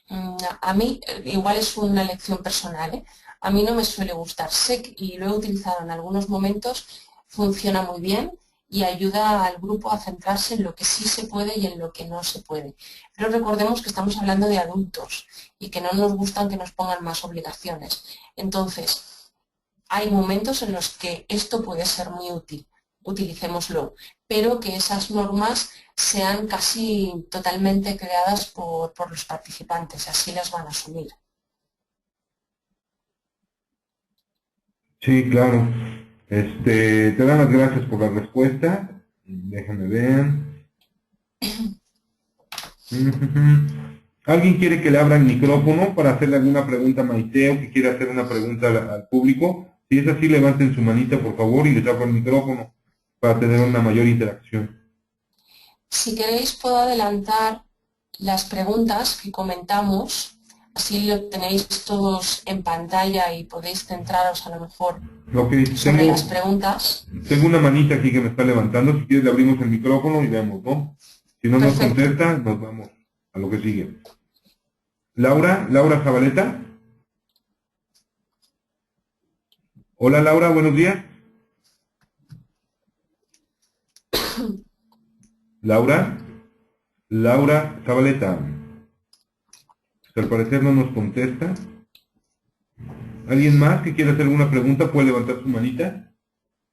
a mí igual es una elección personal, ¿eh? A mí no me suele gustar. Y lo he utilizado en algunos momentos, funciona muy bien y ayuda al grupo a centrarse en lo que sí se puede y en lo que no se puede. Pero recordemos que estamos hablando de adultos y que no nos gustan que nos pongan más obligaciones. Entonces, hay momentos en los que esto puede ser muy útil, utilicémoslo, pero que esas normas sean casi totalmente creadas por los participantes, así las van a asumir. Sí, claro. Te dan las gracias por la respuesta. Déjame ver. ¿Alguien quiere que le abra el micrófono para hacerle alguna pregunta a Maite o que quiera hacer una pregunta al público? Si es así, levanten su manita, por favor, y les abro el micrófono para tener una mayor interacción. Si queréis, puedo adelantar las preguntas que comentamos, así lo tenéis todos en pantalla y podéis centraros a lo mejor Ok, sobre las preguntas. tengo una manita aquí que me está levantando. Si quieres, le abrimos el micrófono y vemos, ¿no? Si no nos Perfecto. contesta, nos vamos a lo que sigue. Laura Zabaleta. Hola, Laura, buenos días. Laura Zabaleta. Al parecer no nos contesta. ¿Alguien más que quiera hacer alguna pregunta puede levantar su manita?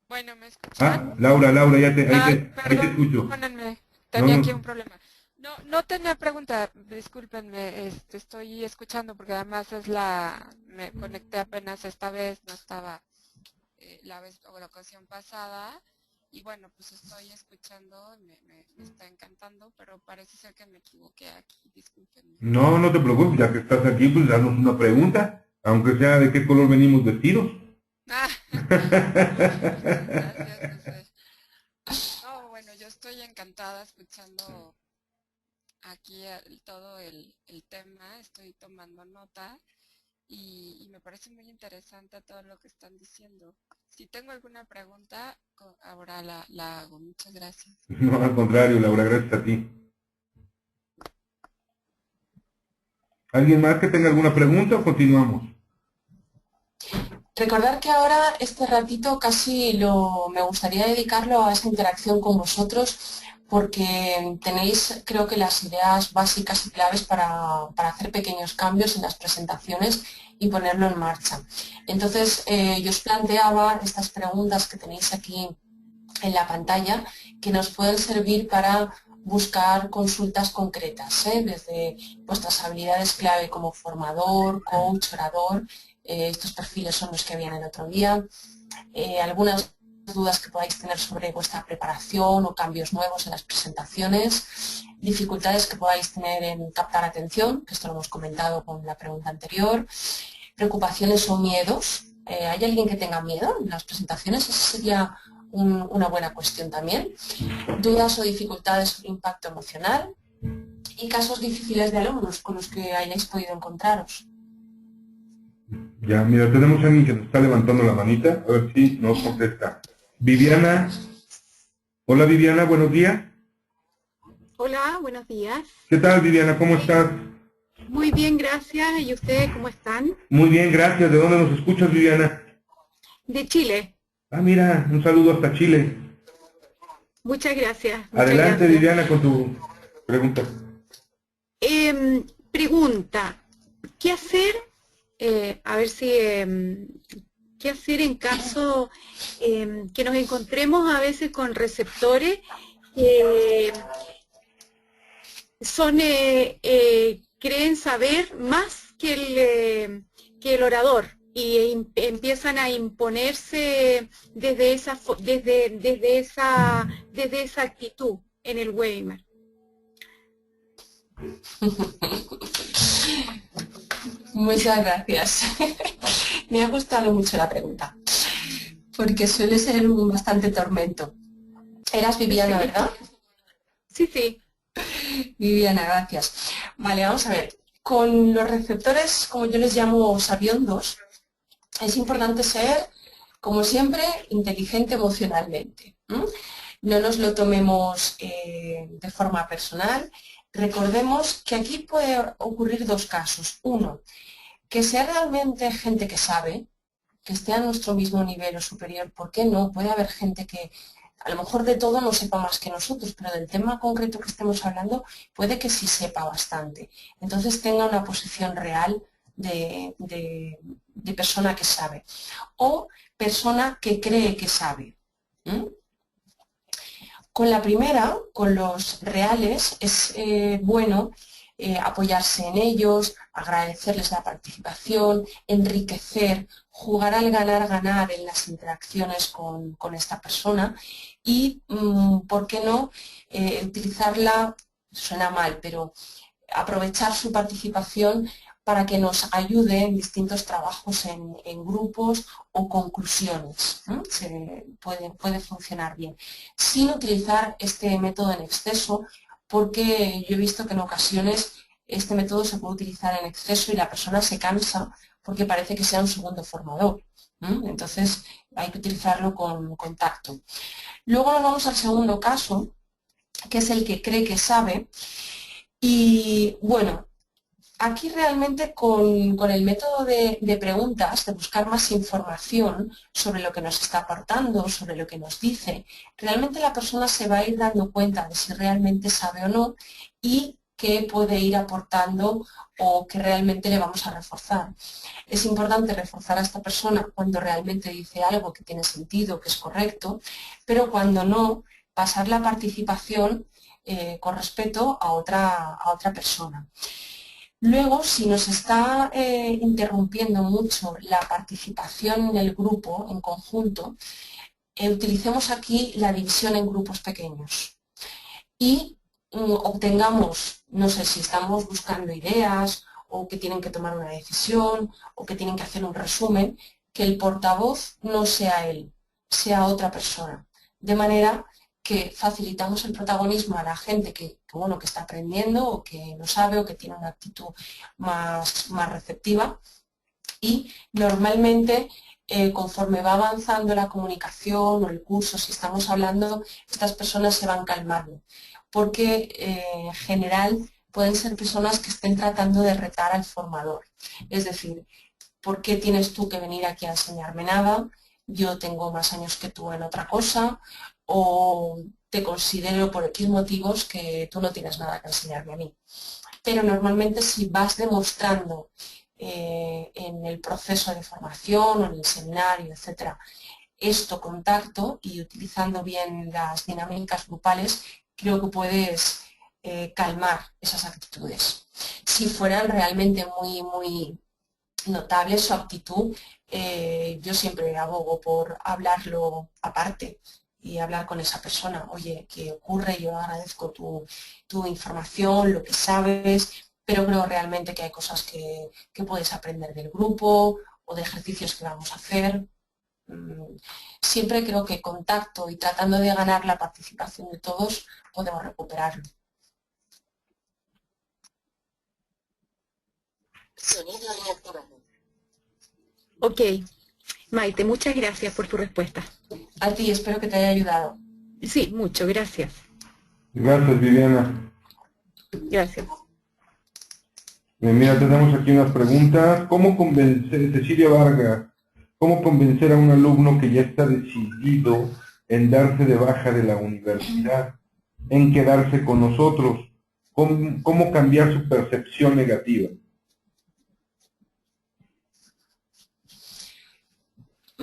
Bueno, ¿me escuchan? Laura, ahí te Perdón, escucho. perdónenme, No, tenía no, aquí un problema. No tenía pregunta, discúlpenme, estoy escuchando porque además me conecté apenas esta vez, no estaba la vez o la ocasión pasada, y bueno, pues estoy escuchando, me está encantando, pero parece ser que me equivoqué aquí, discúlpenme. no te preocupes, ya que estás aquí, pues danos una pregunta, aunque sea de qué color venimos vestidos. Ah, muchas gracias, José. No, bueno, yo estoy encantada escuchando aquí todo el tema, estoy tomando nota y me parece muy interesante todo lo que están diciendo. Si tengo alguna pregunta, ahora la hago. Muchas gracias. No, al contrario, Laura, gracias a ti. ¿Alguien más que tenga alguna pregunta o continuamos? Recordar que ahora este ratito me gustaría dedicarlo a esa interacción con vosotros porque tenéis, creo que las ideas básicas y claves para hacer pequeños cambios en las presentaciones y ponerlo en marcha. Entonces, yo os planteaba estas preguntas que tenéis aquí en la pantalla que nos pueden servir para buscar consultas concretas, desde vuestras habilidades clave como formador, coach, orador. Estos perfiles son los que habían el otro día. Algunas dudas que podáis tener sobre vuestra preparación o cambios nuevos en las presentaciones, dificultades que podáis tener en captar atención, que esto lo hemos comentado con la pregunta anterior, preocupaciones o miedos. ¿Hay alguien que tenga miedo en las presentaciones? Esa sería una buena cuestión también. Dudas o dificultades sobre impacto emocional y casos difíciles de alumnos con los que hayáis podido encontraros. Ya, mira, tenemos a alguien que nos está levantando la manita, a ver si nos contesta. Viviana. Hola, Viviana, buenos días. Hola, buenos días. ¿Qué tal, Viviana? ¿Cómo estás? Muy bien, gracias. ¿Y ustedes cómo están? Muy bien, gracias. ¿De dónde nos escuchas, Viviana? De Chile. Mira, un saludo hasta Chile. Muchas gracias. Adelante, Viviana, con tu pregunta. Pregunta, ¿qué hacer? A ver si, ¿qué hacer en caso que nos encontremos a veces con receptores que creen saber más que el orador y empiezan a imponerse desde esa actitud en el webinar? Muchas gracias. Me ha gustado mucho la pregunta, porque suele ser un bastante tormento. Eras Viviana, Sí. ¿verdad? Sí. Viviana, gracias. Vale, vamos a ver. Con los receptores, como yo les llamo sabiondos, es importante ser, como siempre, inteligente emocionalmente. No nos lo tomemos de forma personal. Recordemos que aquí puede ocurrir dos casos. Uno, que sea realmente gente que sabe, que esté a nuestro mismo nivel o superior. ¿Por qué no? Puede haber gente que a lo mejor de todo no sepa más que nosotros, pero del tema concreto que estemos hablando puede que sí sepa bastante. Entonces tenga una posición real de persona que sabe o persona que cree que sabe. Con la primera, con los reales, es bueno apoyarse en ellos, agradecerles la participación, enriquecer, jugar al ganar-ganar en las interacciones con esta persona y, ¿por qué no?, utilizarla, suena mal, pero aprovechar su participación para que nos ayude en distintos trabajos en grupos o conclusiones, ¿no? Puede funcionar bien, sin utilizar este método en exceso, porque yo he visto que en ocasiones este método se puede utilizar en exceso y la persona se cansa porque parece que sea un segundo formador. Entonces hay que utilizarlo con tacto. Luego nos vamos al segundo caso, que es el que cree que sabe. Y bueno, aquí realmente con el método de preguntas, de buscar más información sobre lo que nos está aportando, sobre lo que nos dice, realmente la persona se va a ir dando cuenta de si realmente sabe o no y qué puede ir aportando o qué realmente le vamos a reforzar. Es importante reforzar a esta persona cuando realmente dice algo que tiene sentido, que es correcto, pero cuando no, pasar la participación con respeto a otra persona. Luego, si nos está interrumpiendo mucho la participación en el grupo, en conjunto, utilicemos aquí la división en grupos pequeños y obtengamos, no sé, si estamos buscando ideas o que tienen que tomar una decisión o que tienen que hacer un resumen, que el portavoz no sea él, sea otra persona. De manera que facilitamos el protagonismo a la gente bueno, que está aprendiendo o que no sabe o que tiene una actitud más receptiva y normalmente conforme va avanzando la comunicación o el curso, si estamos hablando, estas personas se van calmando porque en general pueden ser personas que estén tratando de retar al formador. Es decir, ¿por qué tienes tú que venir aquí a enseñarme nada? Yo tengo más años que tú en otra cosa, o te considero por X motivos que tú no tienes nada que enseñarme a mí. Pero normalmente si vas demostrando en el proceso de formación o en el seminario, etcétera, esto contacto y utilizando bien las dinámicas grupales, creo que puedes calmar esas actitudes. Si fueran realmente muy notable su actitud, yo siempre abogo por hablarlo aparte y hablar con esa persona. Oye, ¿qué ocurre? Yo agradezco tu información, lo que sabes, pero creo realmente que hay cosas que puedes aprender del grupo o de ejercicios que vamos a hacer. Siempre creo que contacto y tratando de ganar la participación de todos podemos recuperarlo. Sonido inactivado. Ok. Maite, muchas gracias por tu respuesta. A ti, espero que te haya ayudado. Sí, mucho, gracias. Gracias, Viviana. Gracias. Mira, tenemos aquí unas preguntas. ¿Cómo convencer, Cecilia Vargas, cómo convencer a un alumno que ya está decidido en darse de baja de la universidad, en quedarse con nosotros? ¿Cómo cambiar su percepción negativa?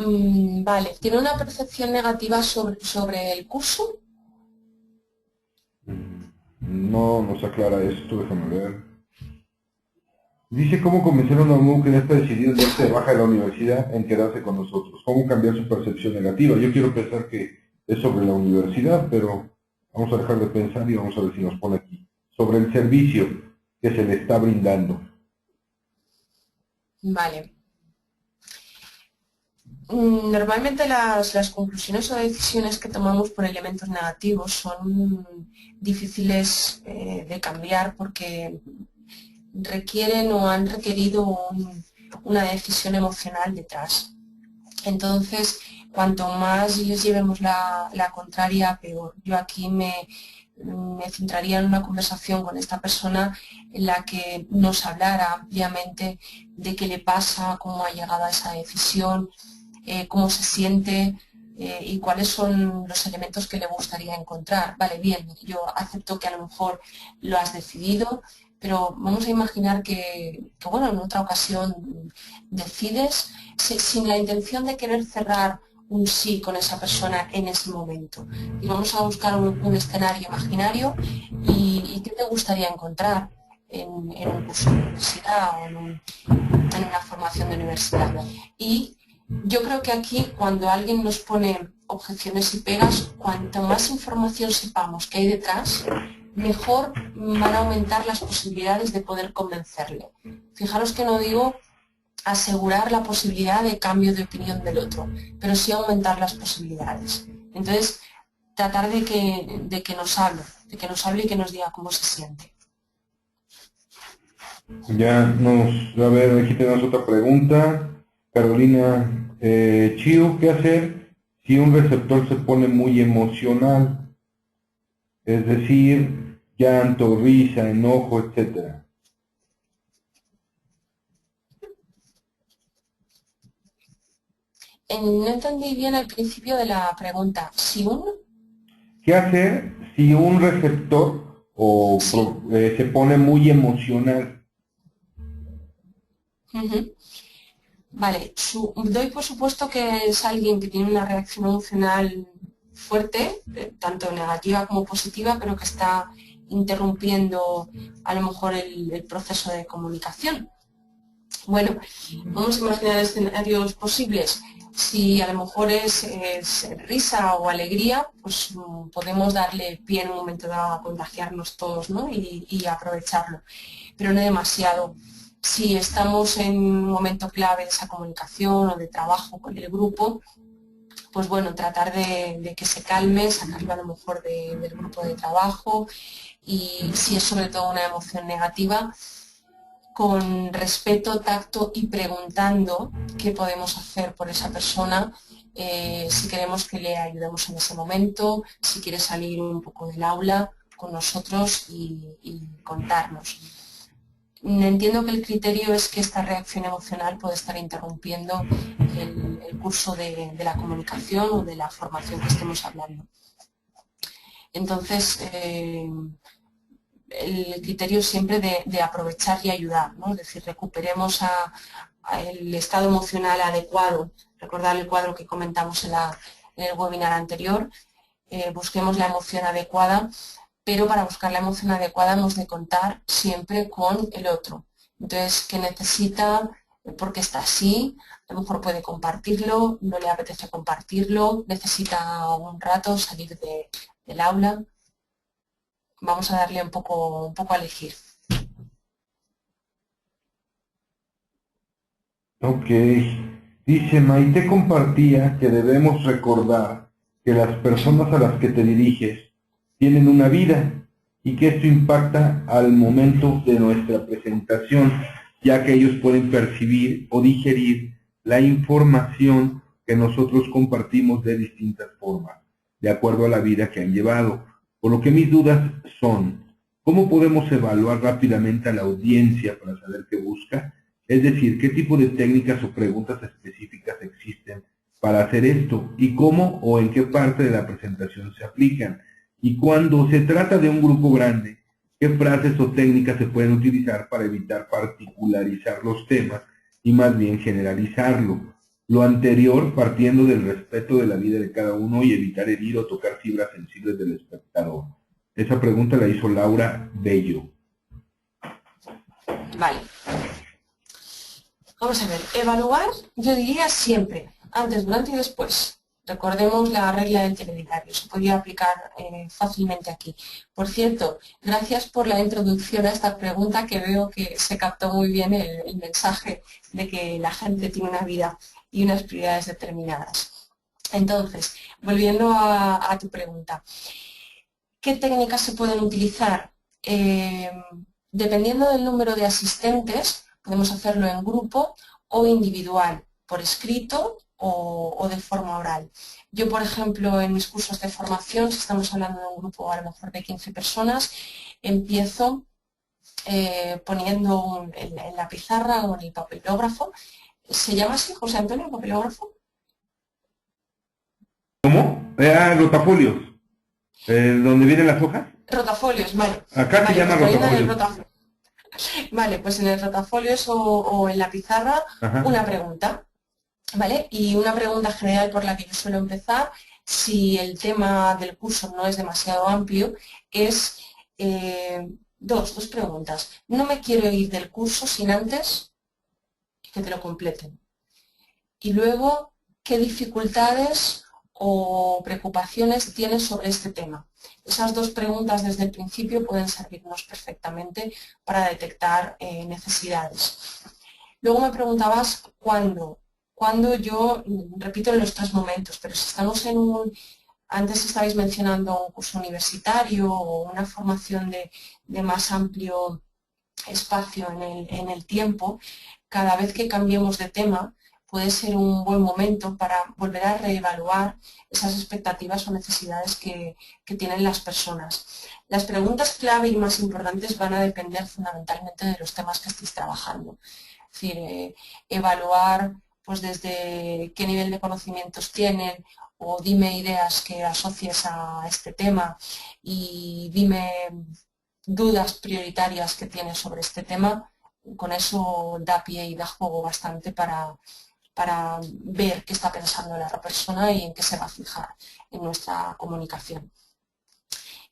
Vale, ¿tiene una percepción negativa sobre el curso? No nos aclara esto, déjame ver. Dice cómo convencer a un alumno que ya está decidido en darse de baja de la universidad en quedarse con nosotros. ¿Cómo cambiar su percepción negativa? Yo quiero pensar que es sobre la universidad, pero vamos a dejar de pensar y vamos a ver si nos pone aquí. Sobre el servicio que se le está brindando. Vale. Normalmente las conclusiones o decisiones que tomamos por elementos negativos son difíciles de cambiar porque requieren o han requerido una decisión emocional detrás. Entonces, cuanto más les llevemos la contraria, peor. Yo aquí me centraría en una conversación con esta persona en la que nos hablara ampliamente de qué le pasa, cómo ha llegado a esa decisión, cómo se siente y cuáles son los elementos que le gustaría encontrar. Vale, bien, yo acepto que a lo mejor lo has decidido, pero vamos a imaginar que bueno, en otra ocasión decides sin la intención de querer cerrar un sí con esa persona en ese momento. Y vamos a buscar un escenario imaginario y qué te gustaría encontrar en un curso de universidad o en una formación de universidad. Y yo creo que aquí cuando alguien nos pone objeciones y pegas, cuanto más información sepamos que hay detrás, mejor van a aumentar las posibilidades de poder convencerle. Fijaros que no digo asegurar la posibilidad de cambio de opinión del otro, pero sí aumentar las posibilidades. Entonces, tratar de que nos hable, y que nos diga cómo se siente. A ver, aquí tenemos otra pregunta. Carolina Chiu, ¿qué hacer si un receptor se pone muy emocional? Es decir, llanto, risa, enojo, etcétera. No entendí bien el principio de la pregunta. ¿Qué hacer si un receptor se pone muy emocional? Vale, doy por supuesto que es alguien que tiene una reacción emocional fuerte, tanto negativa como positiva, pero que está interrumpiendo a lo mejor el proceso de comunicación. Bueno, vamos a imaginar escenarios posibles. Si a lo mejor es risa o alegría, pues podemos darle pie en un momento dado a contagiarnos todos, ¿no? y aprovecharlo, pero no demasiado. Si estamos en un momento clave de esa comunicación o de trabajo con el grupo, pues bueno, tratar de que se calme, sacarlo a lo mejor del grupo de trabajo, y si es sobre todo una emoción negativa, con respeto, tacto y preguntando qué podemos hacer por esa persona, si queremos que le ayudemos en ese momento, si quiere salir un poco del aula con nosotros y contarnos. Entiendo que el criterio es que esta reacción emocional puede estar interrumpiendo el curso de la comunicación o de la formación que estemos hablando. Entonces, el criterio siempre de aprovechar y ayudar, ¿no? Es decir, recuperemos el estado emocional adecuado. Recordar el cuadro que comentamos en el webinar anterior. Busquemos la emoción adecuada, pero para buscar la emoción adecuada hemos de contar siempre con el otro. Entonces, ¿qué necesita? ¿Por qué está así? A lo mejor puede compartirlo, no le apetece compartirlo, necesita un rato salir del aula. Vamos a darle un poco a elegir. Ok. Dice, Maite compartía que debemos recordar que las personas a las que te diriges tienen una vida y que esto impacta al momento de nuestra presentación, ya que ellos pueden percibir o digerir la información que nosotros compartimos de distintas formas, de acuerdo a la vida que han llevado. Por lo que mis dudas son, ¿cómo podemos evaluar rápidamente a la audiencia para saber qué busca? Es decir, ¿qué tipo de técnicas o preguntas específicas existen para hacer esto? ¿Y cómo o en qué parte de la presentación se aplican? Y cuando se trata de un grupo grande, ¿qué frases o técnicas se pueden utilizar para evitar particularizar los temas y más bien generalizarlo? Lo anterior partiendo del respeto de la vida de cada uno y evitar herir o tocar fibras sensibles del espectador. Esa pregunta la hizo Laura Bello. Vale. Vamos a ver, evaluar, yo diría siempre, antes, durante y después. Recordemos la regla del telediario, se podría aplicar fácilmente aquí. Por cierto, gracias por la introducción a esta pregunta, que veo que se captó muy bien el mensaje de que la gente tiene una vida y unas prioridades determinadas. Entonces, volviendo a tu pregunta, ¿qué técnicas se pueden utilizar? Dependiendo del número de asistentes, podemos hacerlo en grupo o individual, por escrito o de forma oral. Yo, por ejemplo, en mis cursos de formación, si estamos hablando de un grupo a lo mejor de 15 personas, empiezo poniendo en la pizarra o en el papelógrafo. ¿Se llama así, José Antonio, el papelógrafo? ¿Cómo? Rotafolios. ¿Dónde vienen las hojas? Rotafolios, vale. Acá se llama rotafolios. Vale, pues en el rotafolios o en la pizarra, una pregunta. ¿vale? Y una pregunta general por la que yo suelo empezar, si el tema del curso no es demasiado amplio, es dos preguntas. No me quiero ir del curso sin antes que te lo completen. Y luego, ¿qué dificultades o preocupaciones tienes sobre este tema? Esas dos preguntas desde el principio pueden servirnos perfectamente para detectar necesidades. Luego me preguntabas cuándo. Cuando yo, repito en los tres momentos, pero si estamos en un, antes estabais mencionando un curso universitario o una formación de más amplio espacio en el tiempo, cada vez que cambiemos de tema puede ser un buen momento para volver a reevaluar esas expectativas o necesidades que tienen las personas. Las preguntas clave y más importantes van a depender fundamentalmente de los temas que estéis trabajando. Es decir, evaluar pues desde qué nivel de conocimientos tienen o dime ideas que asocies a este tema y dime dudas prioritarias que tienes sobre este tema, con eso da pie y da juego bastante para ver qué está pensando la otra persona y en qué se va a fijar en nuestra comunicación.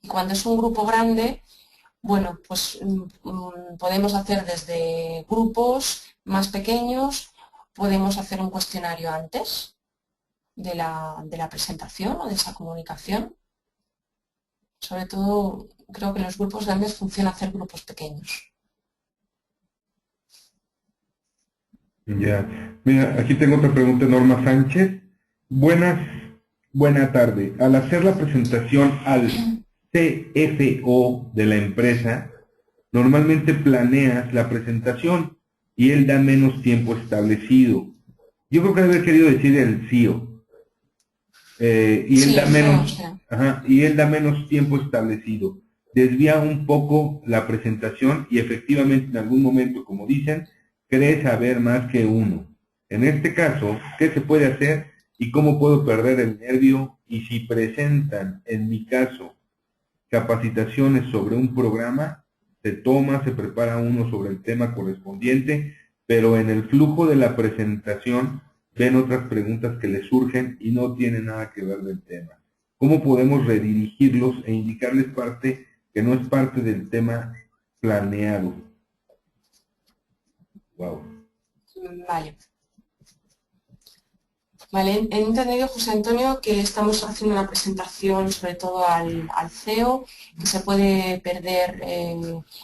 Y cuando es un grupo grande, bueno, pues podemos hacer desde grupos más pequeños, podemos hacer un cuestionario antes de la presentación o de esa comunicación. Sobre todo, creo que en los grupos grandes funciona hacer grupos pequeños. Ya. Mira, aquí tengo otra pregunta, Norma Sánchez. Buena tarde. Al hacer la presentación al CFO de la empresa, normalmente planeas la presentación y él da menos tiempo establecido. Yo creo que debe haber querido decir el CEO. Y él Sí, da el CEO, menos, sí. y él da menos tiempo establecido. Desvía un poco la presentación y efectivamente en algún momento, como dicen, cree saber más que uno. En este caso, ¿qué se puede hacer y cómo puedo perder el nervio? Y si presentan, en mi caso, capacitaciones sobre un programa, se prepara uno sobre el tema correspondiente, pero en el flujo de la presentación ven otras preguntas que les surgen y no tienen nada que ver del tema. ¿Cómo podemos redirigirlos e indicarles parte que no es parte del tema planeado? Wow. Vale. Vale, he entendido, José Antonio, que estamos haciendo una presentación sobre todo al CEO, que se puede perder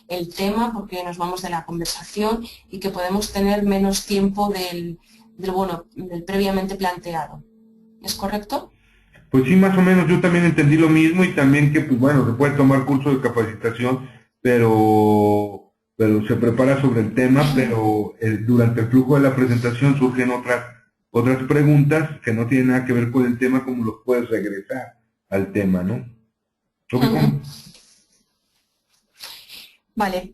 el tema porque nos vamos de la conversación y que podemos tener menos tiempo del previamente planteado. ¿Es correcto? Pues sí, más o menos, yo también entendí lo mismo y también que, pues bueno, se puede tomar curso de capacitación, pero se prepara sobre el tema, pero durante el flujo de la presentación surgen otras preguntas que no tienen nada que ver con el tema, como los puedes regresar al tema, ¿no? Vale.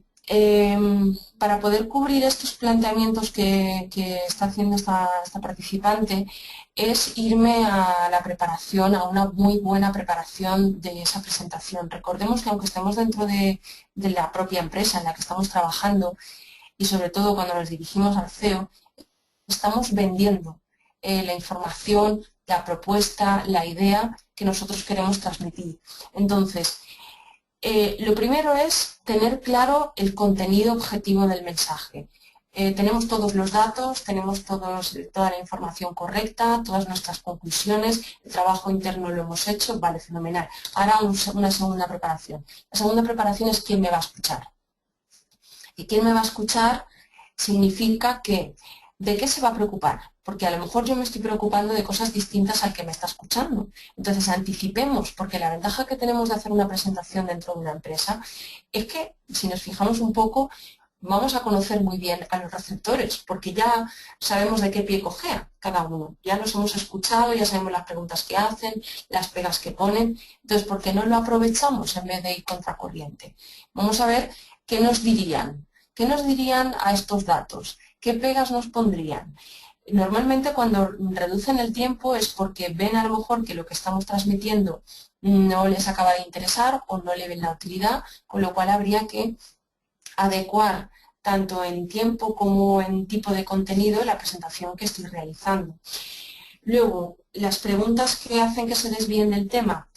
Para poder cubrir estos planteamientos que está haciendo esta participante, es irme a la preparación, a una muy buena preparación de esa presentación. Recordemos que aunque estemos dentro de la propia empresa en la que estamos trabajando, y sobre todo cuando nos dirigimos al CEO, estamos vendiendo la información, la propuesta, la idea que nosotros queremos transmitir. Entonces, lo primero es tener claro el contenido objetivo del mensaje. Tenemos todos los datos, tenemos toda la información correcta, todas nuestras conclusiones, el trabajo interno lo hemos hecho, vale, fenomenal. Ahora una segunda preparación. La segunda preparación es quién me va a escuchar. Y quién me va a escuchar significa que, ¿de qué se va a preocupar? Porque a lo mejor yo me estoy preocupando de cosas distintas al que me está escuchando. Entonces anticipemos, porque la ventaja que tenemos de hacer una presentación dentro de una empresa es que, si nos fijamos un poco, vamos a conocer muy bien a los receptores, porque ya sabemos de qué pie cojea cada uno. Ya los hemos escuchado, ya sabemos las preguntas que hacen, las pegas que ponen. Entonces, ¿por qué no lo aprovechamos en vez de ir contracorriente? Vamos a ver qué nos dirían. ¿Qué nos dirían a estos datos? ¿Qué pegas nos pondrían? Normalmente cuando reducen el tiempo es porque ven a lo mejor que lo que estamos transmitiendo no les acaba de interesar o no le ven la utilidad, con lo cual habría que adecuar tanto en tiempo como en tipo de contenido, la presentación que estoy realizando. Luego, las preguntas que hacen que se desvíen del tema.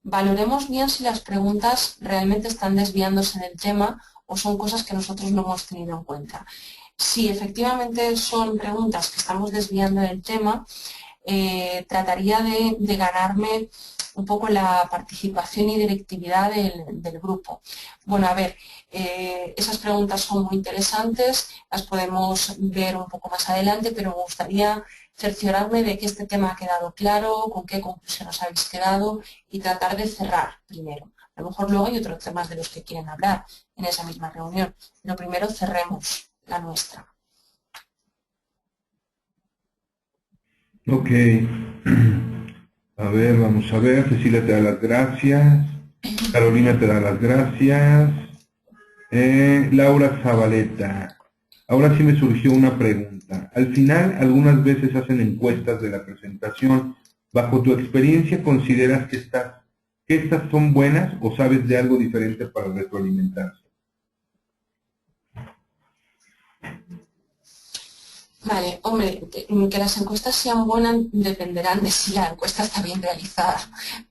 Valoremos bien si las preguntas realmente están desviándose del tema o son cosas que nosotros no hemos tenido en cuenta. Si efectivamente son preguntas que estamos desviando del tema, trataría de ganarme un poco la participación y directividad del grupo. Bueno, a ver, esas preguntas son muy interesantes, las podemos ver un poco más adelante, pero me gustaría cerciorarme de que este tema ha quedado claro, con qué conclusiones habéis quedado y tratar de cerrar primero. A lo mejor luego hay otros temas de los que quieren hablar en esa misma reunión, pero primero cerremos la nuestra. Ok. A ver, vamos a ver. Cecilia te da las gracias. Carolina te da las gracias. Laura Zabaleta. Ahora sí me surgió una pregunta. Al final, algunas veces hacen encuestas de la presentación. Bajo tu experiencia, ¿consideras que estas son buenas o sabes de algo diferente para retroalimentarse? Vale, hombre, que las encuestas sean buenas dependerán de si la encuesta está bien realizada,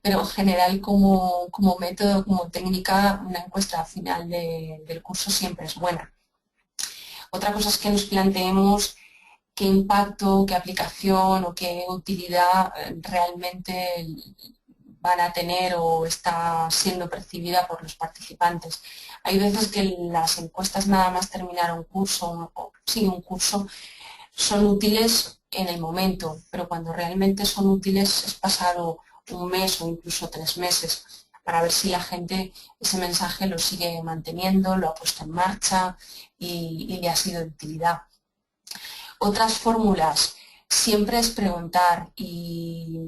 pero en general como método, como técnica, una encuesta al final del curso siempre es buena. Otra cosa es que nos planteemos qué impacto, qué aplicación o qué utilidad realmente van a tener o está siendo percibida por los participantes. Hay veces que las encuestas nada más terminar un curso, un curso, son útiles en el momento, pero cuando realmente son útiles es pasado un mes o incluso 3 meses para ver si la gente ese mensaje lo sigue manteniendo, lo ha puesto en marcha y le ha sido de utilidad. Otras fórmulas siempre es preguntar y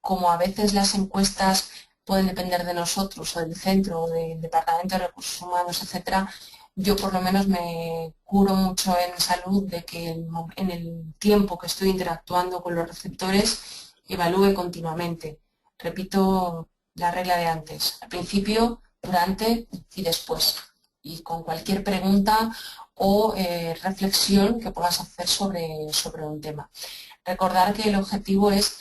como a veces las encuestas pueden depender de nosotros o del centro o del Departamento de Recursos Humanos, etcétera, yo por lo menos me curo mucho en salud de que en el tiempo que estoy interactuando con los receptores evalúe continuamente. Repito la regla de antes, al principio, durante y después. Y con cualquier pregunta o reflexión que puedas hacer sobre un tema. Recordar que el objetivo es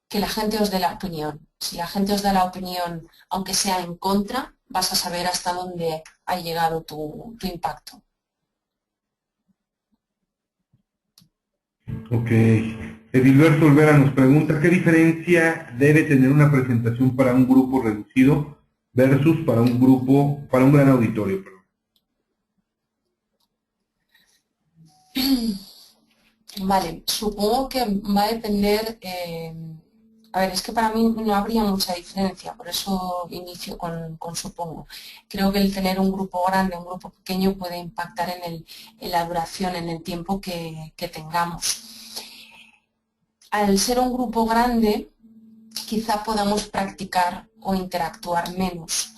que la gente os dé la opinión. Si la gente os da la opinión, aunque sea en contra, vas a saber hasta dónde ha llegado tu impacto. Ok. Edilberto Olvera nos pregunta, ¿qué diferencia debe tener una presentación para un grupo reducido versus para un gran auditorio? Perdón. Vale, supongo que va a depender, a ver, es que para mí no habría mucha diferencia, por eso inicio con supongo. Creo que el tener un grupo grande, un grupo pequeño puede impactar en la duración, en el tiempo que tengamos. Al ser un grupo grande, quizá podamos practicar o interactuar menos,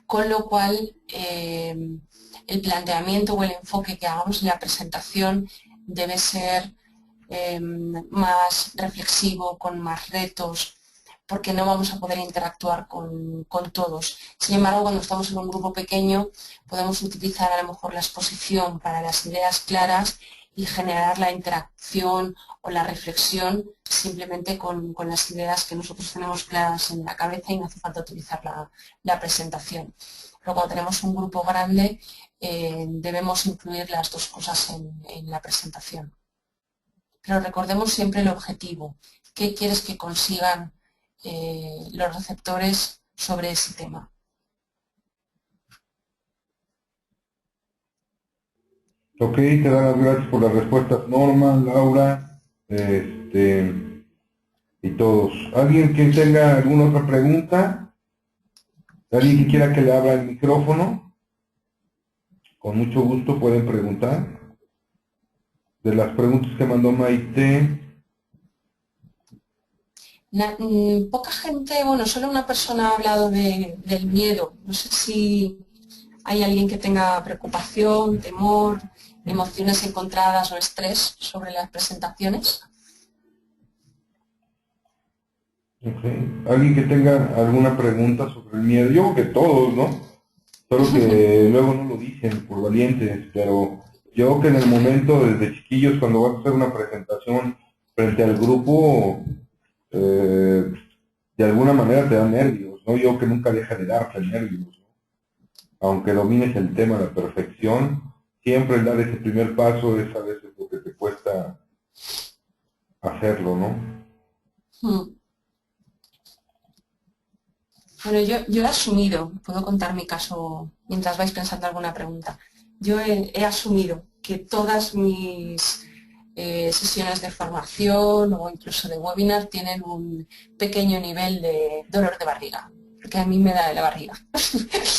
con lo cual el planteamiento o el enfoque que hagamos en la presentación debe ser más reflexivo, con más retos, porque no vamos a poder interactuar con todos. Sin embargo, cuando estamos en un grupo pequeño, podemos utilizar a lo mejor la exposición para las ideas claras y generar la interacción o la reflexión simplemente con las ideas que nosotros tenemos claras en la cabeza y no hace falta utilizar la presentación. Pero cuando tenemos un grupo grande, debemos incluir las dos cosas en la presentación. Pero recordemos siempre el objetivo. ¿Qué quieres que consigan los receptores sobre ese tema? Ok, te dan las gracias por las respuestas, Norma, Laura, y todos. ¿Alguien que tenga alguna otra pregunta? ¿Alguien que quiera que le abra el micrófono? Con mucho gusto pueden preguntar. De las preguntas que mandó Maite. Poca gente, bueno, solo una persona ha hablado del miedo. No sé si hay alguien que tenga preocupación, temor, emociones encontradas o estrés sobre las presentaciones. Okay. ¿Alguien que tenga alguna pregunta sobre el miedo? Yo creo que todos, ¿no? solo que luego no lo dicen por valientes, pero yo que en el momento, desde chiquillos, cuando vas a hacer una presentación frente al grupo, eh, de alguna manera te da nervios, ¿no? Yo que nunca deja de darte nervios, ¿no? Aunque domines el tema a la perfección, siempre el dar ese primer paso es a veces lo que te cuesta hacerlo, ¿no? Mm. Bueno, yo he asumido, puedo contar mi caso mientras vais pensando alguna pregunta. Yo he asumido que todas mis sesiones de formación o incluso de webinar tienen un pequeño nivel de dolor de barriga, porque a mí me da de la barriga.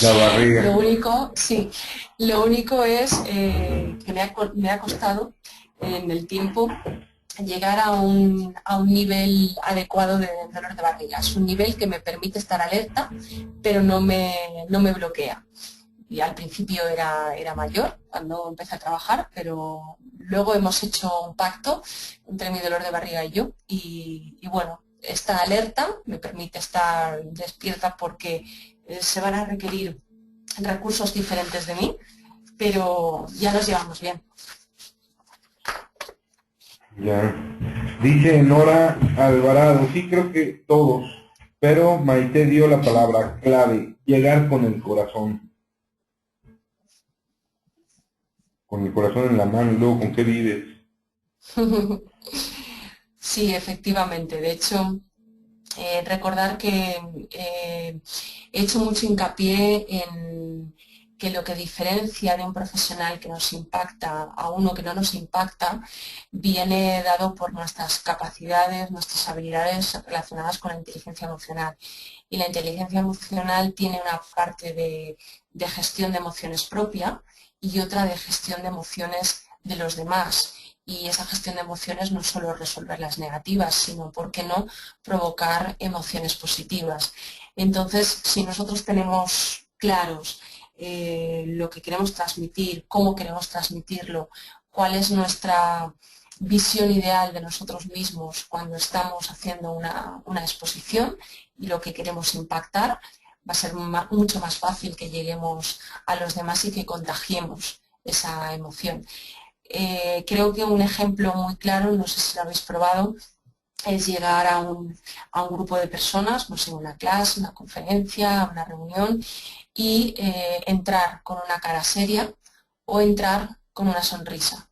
La barriga. Lo único, sí, lo único es que me ha costado en el tiempo llegar a un nivel adecuado de dolor de barriga. Es un nivel que me permite estar alerta, pero no me bloquea. Y al principio era mayor cuando empecé a trabajar, pero luego hemos hecho un pacto entre mi dolor de barriga y yo. Y bueno, esta alerta me permite estar despierta porque se van a requerir recursos diferentes de mí, pero ya nos llevamos bien. Ya. Dice Nora Alvarado, sí creo que todos, pero Maite dio la palabra clave, llegar con el corazón. Con el corazón en la mano y luego con qué vives. Sí, efectivamente. De hecho, recordar que he hecho mucho hincapié en que lo que diferencia de un profesional que nos impacta a uno que no nos impacta viene dado por nuestras capacidades, nuestras habilidades relacionadas con la inteligencia emocional. Y la inteligencia emocional tiene una parte de gestión de emociones propia y otra de gestión de emociones de los demás. Y esa gestión de emociones no es solo resolver las negativas, sino, ¿por qué no?, provocar emociones positivas. Entonces, si nosotros tenemos claros lo que queremos transmitir, cómo queremos transmitirlo, cuál es nuestra visión ideal de nosotros mismos cuando estamos haciendo una exposición y lo que queremos impactar, va a ser mucho más fácil que lleguemos a los demás y que contagiemos esa emoción. Creo que un ejemplo muy claro, no sé si lo habéis probado, es llegar a un grupo de personas, no sé, una clase, una conferencia, una reunión, y entrar con una cara seria o entrar con una sonrisa.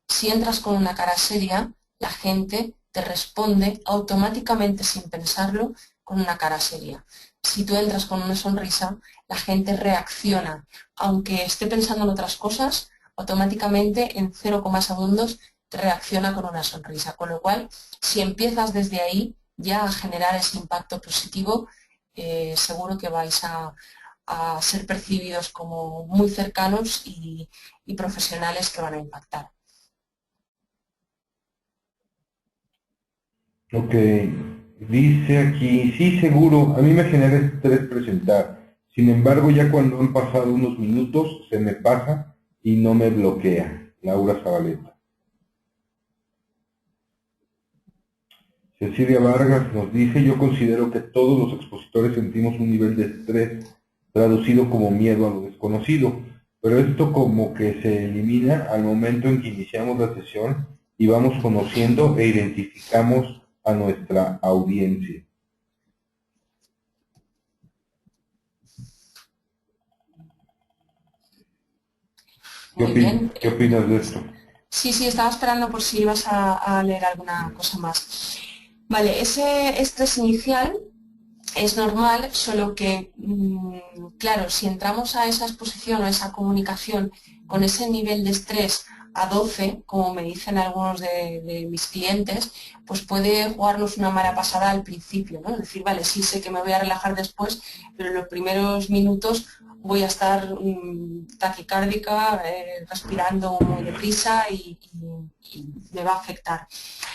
Si entras con una cara seria, la gente te responde automáticamente sin pensarlo con una cara seria. Si tú entras con una sonrisa, la gente reacciona, aunque esté pensando en otras cosas, automáticamente en 0, segundos te reacciona con una sonrisa. Con lo cual, si empiezas desde ahí ya a generar ese impacto positivo, seguro que vais a ser percibidos como muy cercanos y profesionales que van a impactar. Ok, dice aquí, sí, seguro, a mí me genera estrés presentar. Sin embargo, ya cuando han pasado unos minutos, se me pasa y no me bloquea. Laura Zabaleta. Cecilia Vargas nos dice, yo considero que todos los expositores sentimos un nivel de estrés traducido como miedo a lo desconocido, pero esto como que se elimina al momento en que iniciamos la sesión y vamos conociendo e identificamos a nuestra audiencia. ¿Qué opinas de esto? Sí, estaba esperando por si ibas a leer alguna cosa más. Vale, ese estrés inicial es normal, solo que, claro, si entramos a esa exposición o a esa comunicación con ese nivel de estrés a 12, como me dicen algunos de mis clientes, pues puede jugarnos una mala pasada al principio, ¿no? Es decir, vale, sí sé que me voy a relajar después, pero en los primeros minutos voy a estar taquicárdica, respirando muy deprisa y me va a afectar.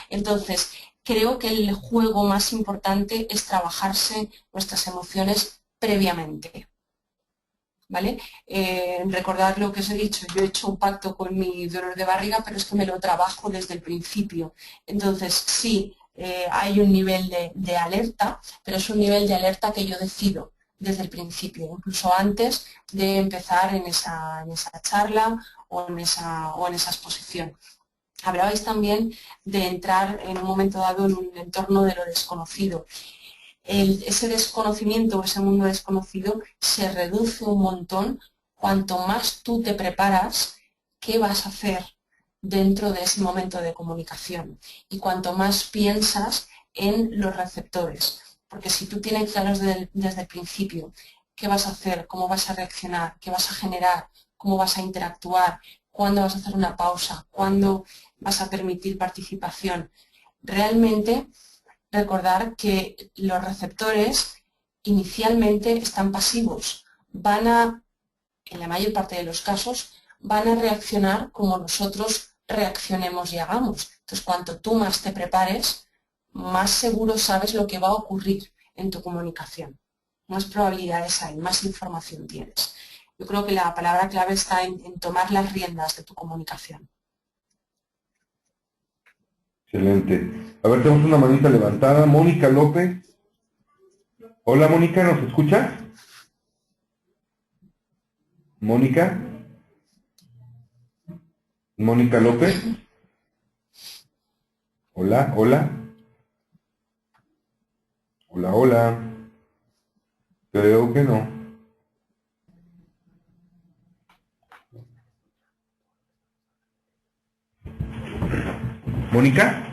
Entonces, creo que el juego más importante es trabajarse nuestras emociones previamente. ¿Vale? Recordad lo que os he dicho, yo he hecho un pacto con mi dolor de barriga, pero es que me lo trabajo desde el principio. Entonces, sí, hay un nivel de alerta, pero es un nivel de alerta que yo decido. desde el principio, incluso antes de empezar en esa charla o en esa exposición. Hablabais también de entrar en un momento dado en un entorno de lo desconocido. Ese desconocimiento o ese mundo desconocido se reduce un montón cuanto más tú te preparas qué vas a hacer dentro de ese momento de comunicación y cuanto más piensas en los receptores. Porque si tú tienes claros desde el principio qué vas a hacer, cómo vas a reaccionar, qué vas a generar, cómo vas a interactuar, cuándo vas a hacer una pausa, cuándo vas a permitir participación, realmente recordar que los receptores inicialmente están pasivos, en la mayor parte de los casos, van a reaccionar como nosotros reaccionemos y hagamos. Entonces, cuanto tú más te prepares, más seguro sabes lo que va a ocurrir en tu comunicación. Más probabilidades hay, más información tienes. Yo creo que la palabra clave está en tomar las riendas de tu comunicación. Excelente. A ver, tenemos una manita levantada. Mónica López. Hola, Mónica, ¿nos escuchas? Mónica. Mónica López. Hola, hola. Hola, hola. Creo que no. ¿Mónica?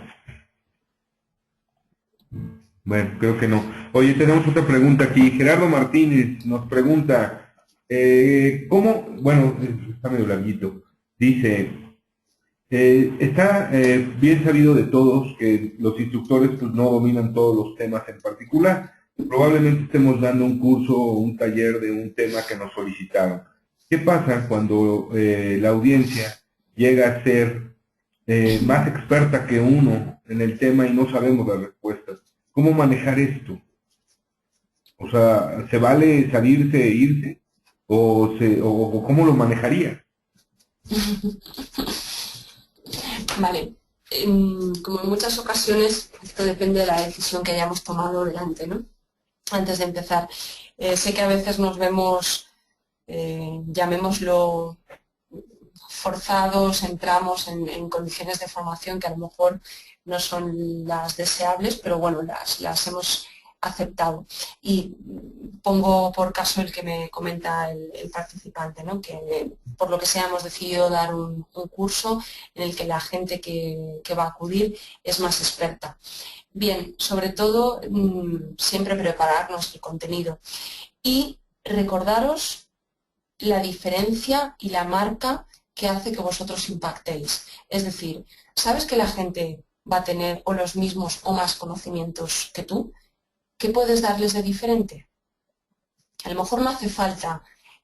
Bueno, creo que no. Oye, tenemos otra pregunta aquí. Gerardo Martínez nos pregunta, ¿cómo? Bueno, está medio larguito. Dice, está bien sabido de todos que los instructores pues no dominan todos los temas en particular. Probablemente estemos dando un curso o un taller de un tema que nos solicitaron. ¿Qué pasa cuando la audiencia llega a ser más experta que uno en el tema y no sabemos las respuestas? ¿Cómo manejar esto? O sea, ¿se vale salirse e irse? ¿O cómo lo manejaría? Vale. Como en muchas ocasiones, esto depende de la decisión que hayamos tomado delante, ¿no? Antes de empezar. Sé que a veces nos vemos, llamémoslo, forzados, entramos en condiciones de formación que a lo mejor no son las deseables, pero bueno, las hemos aceptado. Y pongo por caso el que me comenta el participante, ¿no? Que por lo que sea hemos decidido dar un curso en el que la gente que va a acudir es más experta. Bien, sobre todo siempre prepararnos el contenido y recordaros la diferencia y la marca que hace que vosotros impactéis. Es decir, ¿sabes que la gente va a tener o los mismos o más conocimientos que tú? ¿Qué puedes darles de diferente? A lo mejor no hace falta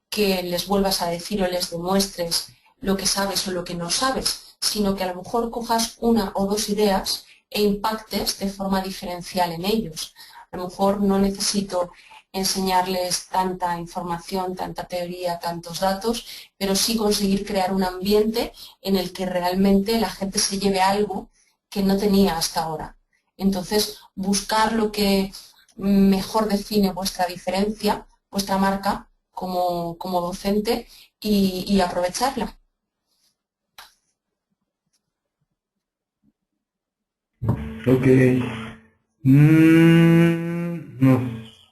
que les vuelvas a decir o les demuestres lo que sabes o lo que no sabes, sino que a lo mejor cojas una o dos ideas e impactes de forma diferencial en ellos. A lo mejor no necesito enseñarles tanta información, tanta teoría, tantos datos, pero sí conseguir crear un ambiente en el que realmente la gente se lleve algo que no tenía hasta ahora. Entonces, buscar lo que mejor define vuestra diferencia, vuestra marca como docente y aprovecharla. Ok. Nos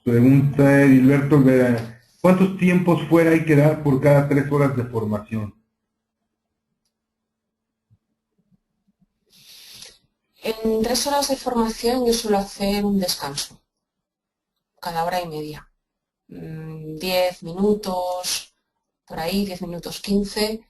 pregunta Edilberto Vera, ¿cuántos tiempos fuera hay que dar por cada 3 horas de formación? En 3 horas de formación yo suelo hacer un descanso, cada hora y media. 10 minutos, por ahí, 10 minutos 15,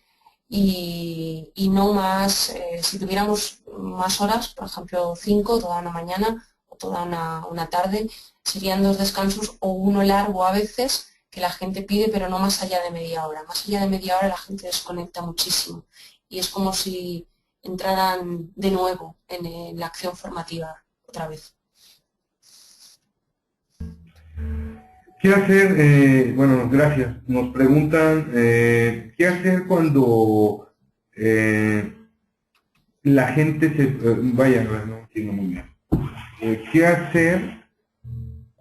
y no más, si tuviéramos más horas, por ejemplo 5, toda una mañana o toda una tarde, serían 2 descansos o uno largo a veces que la gente pide, pero no más allá de media hora. Más allá de media hora la gente desconecta muchísimo y es como si entraran de nuevo en la acción formativa otra vez. ¿Qué hacer? Bueno, gracias. Nos preguntan, ¿qué hacer cuando la gente se... vaya, no entiendo muy bien. ¿Qué hacer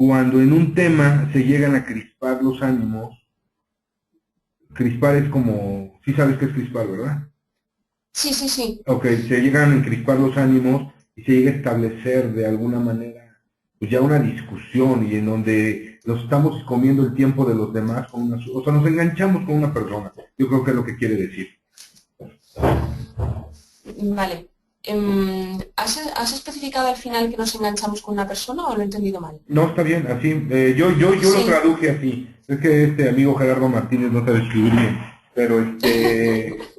cuando en un tema se llegan a crispar los ánimos, crispar es como, sí sabes qué es crispar, ¿verdad? Sí, sí, sí. Ok, se llegan a encrispar los ánimos y se llega a establecer de alguna manera pues ya una discusión y en donde nos estamos comiendo el tiempo de los demás con una, o sea, nos enganchamos con una persona. Yo creo que es lo que quiere decir. Vale. ¿Has especificado al final que nos enganchamos con una persona o lo he entendido mal? No, está bien, así. Yo lo Sí. traduje así. Es que este amigo Gerardo Martínez no sabe escribir bien. Pero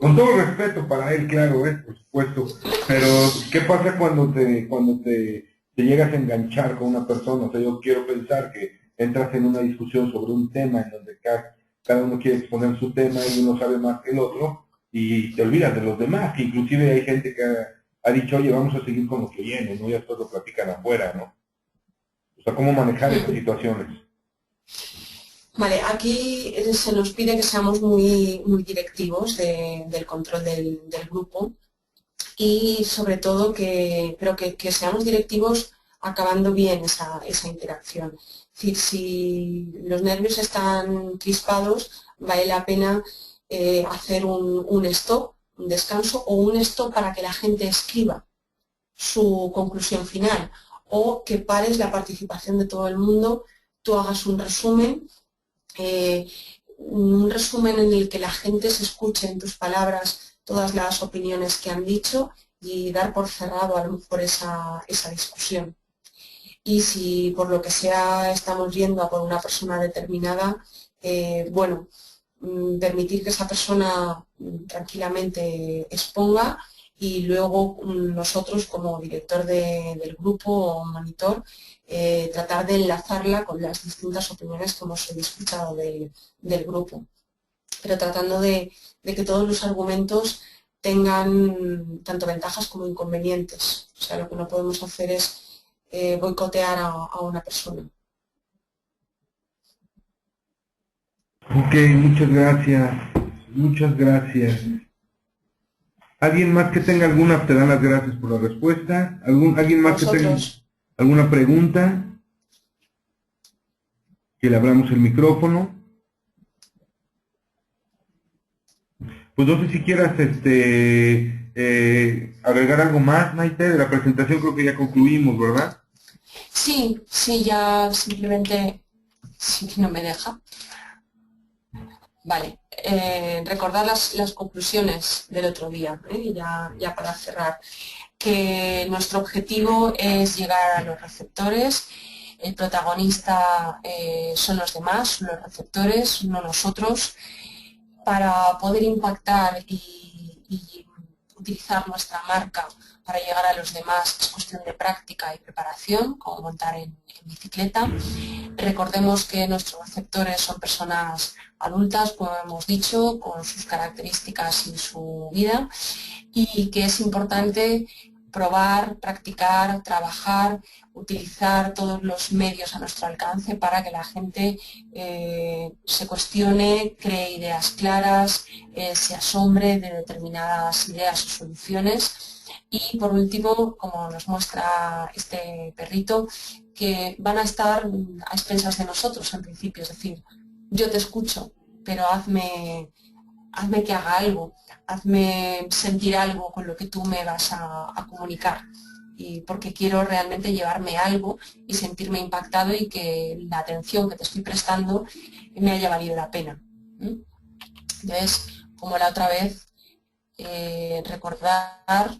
con todo respeto para él, claro, por supuesto. Pero, ¿qué pasa cuando te llegas a enganchar con una persona? O sea, yo quiero pensar que entras en una discusión sobre un tema en donde cada uno quiere exponer su tema y uno sabe más que el otro y te olvidas de los demás, que inclusive hay gente que ha dicho, oye, vamos a seguir con lo que viene, ¿no? Ya después lo platican afuera, ¿no? O sea, cómo manejar estas situaciones. Vale, aquí se nos pide que seamos muy, muy directivos del control del grupo y sobre todo que seamos directivos acabando bien esa interacción. Es decir, si los nervios están crispados, vale la pena hacer un stop, un descanso o un stop para que la gente escriba su conclusión final o que pares la participación de todo el mundo, tú hagas un resumen en el que la gente se escuche en tus palabras todas las opiniones que han dicho y dar por cerrado a lo mejor esa discusión. Y si por lo que sea estamos yendo a por una persona determinada, bueno, permitir que esa persona tranquilamente exponga y luego nosotros como director del grupo o monitor tratar de enlazarla con las distintas opiniones que hemos escuchado del grupo, pero tratando de que todos los argumentos tengan tanto ventajas como inconvenientes. O sea, lo que no podemos hacer es boicotear a una persona. Ok, muchas gracias. Muchas gracias. ¿Alguien más que tenga alguna? Te dan las gracias por la respuesta. ¿Alguien más que tenga Vosotros. alguna pregunta? Que le abramos el micrófono. Pues no sé si quieras agregar algo más, Maite, de la presentación. Creo que ya concluimos, ¿verdad? Sí, sí, ya simplemente, si no me deja. Vale, recordar las conclusiones del otro día, ya para cerrar, que nuestro objetivo es llegar a los receptores, el protagonista son los demás, son los receptores, no nosotros, para poder impactar y utilizar nuestra marca para llegar a los demás es cuestión de práctica y preparación, como montar en bicicleta. Recordemos que nuestros receptores son personas adultas, como hemos dicho, con sus características y su vida, y que es importante probar, practicar, trabajar, utilizar todos los medios a nuestro alcance para que la gente se cuestione, cree ideas claras, se asombre de determinadas ideas o soluciones. Y por último, como nos muestra este perrito, que van a estar a expensas de nosotros en principio, es decir, yo te escucho, pero hazme que haga algo, hazme sentir algo con lo que tú me vas a comunicar. Y porque quiero realmente llevarme algo y sentirme impactado y que la atención que te estoy prestando me haya valido la pena. Entonces, como la otra vez, recordar,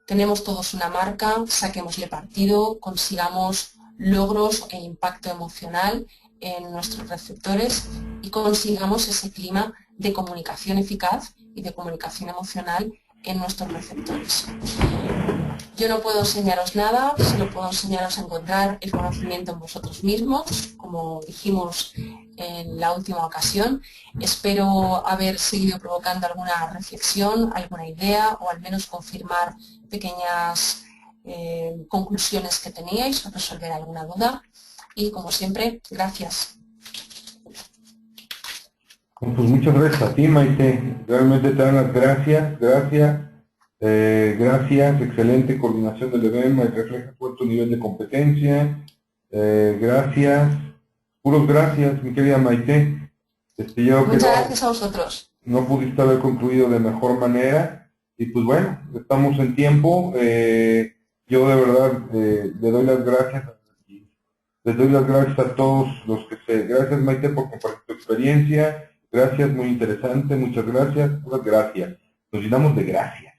tenemos todos una marca, saquémosle partido, consigamos logros e impacto emocional en nuestros receptores y consigamos ese clima de comunicación eficaz y de comunicación emocional en nuestros receptores. Yo no puedo enseñaros nada, solo puedo enseñaros a encontrar el conocimiento en vosotros mismos, como dijimos en la última ocasión. Espero haber seguido provocando alguna reflexión, alguna idea o al menos confirmar pequeñas conclusiones que teníais o resolver alguna duda. Y como siempre, gracias. Pues muchas gracias a ti, Maite. Realmente te dan las gracias, gracias, excelente coordinación del evento, refleja tu nivel de competencia, Gracias, puros gracias, mi querida Maite. Yo creo Muchas que gracias a vosotros. no pudiste haber concluido de mejor manera. Y pues bueno, estamos en tiempo. Yo de verdad le doy las gracias. Les doy las gracias a todos los que se... Gracias, Maite, por compartir tu experiencia. Gracias, muy interesante. Muchas gracias. Puras gracias. Nos llenamos de gracias.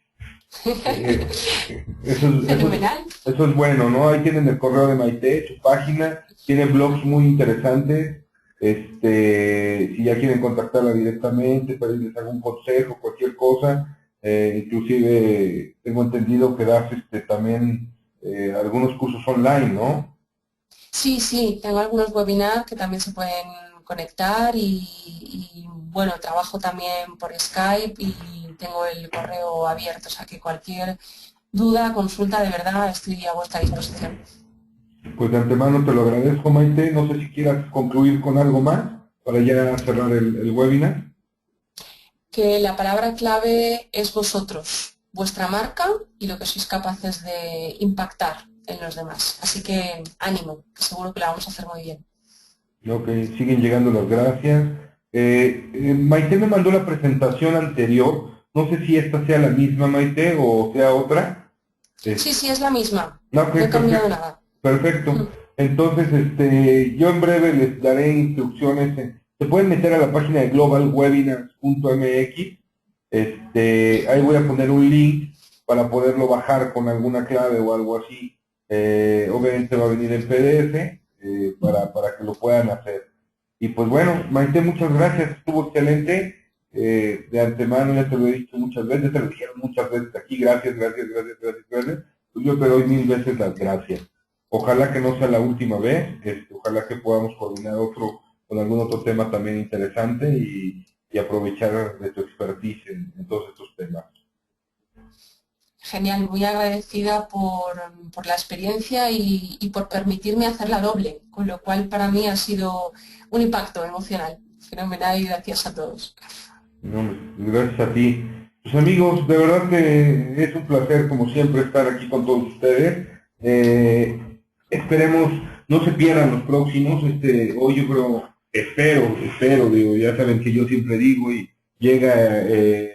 Fenomenal. Eso es bueno, ¿no? Ahí tienen el correo de Maite, su página. Tiene blogs muy interesantes. Si ya quieren contactarla directamente, pedirles algún consejo, cualquier cosa. Inclusive tengo entendido que das también algunos cursos online, ¿no? Sí, sí, tengo algunos webinars que también se pueden conectar bueno, trabajo también por Skype y tengo el correo abierto, o sea que cualquier duda, consulta, de verdad, estoy a vuestra disposición. Pues de antemano te lo agradezco, Maite. No sé si quieras concluir con algo más para ya cerrar el webinar. Que la palabra clave es vosotros, vuestra marca y lo que sois capaces de impactar en los demás. Así que ánimo, que seguro que la vamos a hacer muy bien. Ok, siguen llegando las gracias. Maite me mandó la presentación anterior. No sé si esta sea la misma, Maite, o sea otra. Sí, sí, es la misma. No, ok, No he cambiado perfecto. nada. Perfecto. Entonces, yo en breve les daré instrucciones. Se pueden meter a la página de globalwebinars.mx. Ahí voy a poner un link para poderlo bajar con alguna clave o algo así. Obviamente va a venir en PDF para que lo puedan hacer. Y pues bueno, Maite, muchas gracias. Estuvo excelente. De antemano ya te lo he dicho muchas veces, te lo dijeron muchas veces aquí. Gracias, gracias, gracias, gracias, gracias. Pues yo te doy 1000 veces las gracias. Ojalá que no sea la última vez, ojalá que podamos coordinar con algún otro tema también interesante y aprovechar de tu expertise en todos estos temas. Genial, muy agradecida por la experiencia y por permitirme hacerla doble, con lo cual para mí ha sido un impacto emocional. Fenomenal y gracias a todos. No, gracias a ti. Pues amigos, de verdad que es un placer como siempre estar aquí con todos ustedes. Esperemos no se pierdan los próximos. Hoy yo creo, espero, digo, ya saben que yo siempre digo y llega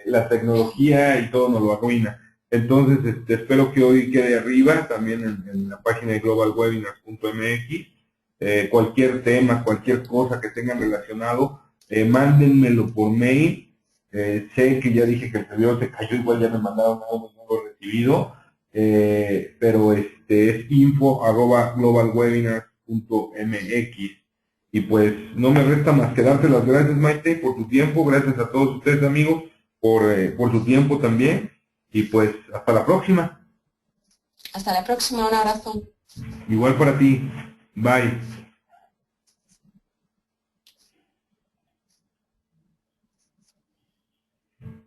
la tecnología y todo nos lo arruina. Entonces, espero que hoy quede arriba, también en la página de globalwebinars.mx. Cualquier tema, cualquier cosa que tengan relacionado, mándenmelo por mail. Sé que ya dije que el servidor se cayó, igual ya me mandaron algo, no lo he recibido, pero es info@globalwebinars.mx. Y pues no me resta más que darte las gracias, Maite, por tu tiempo, gracias a todos ustedes, amigos, por su tiempo también, y pues hasta la próxima. Hasta la próxima, un abrazo. Igual para ti, bye.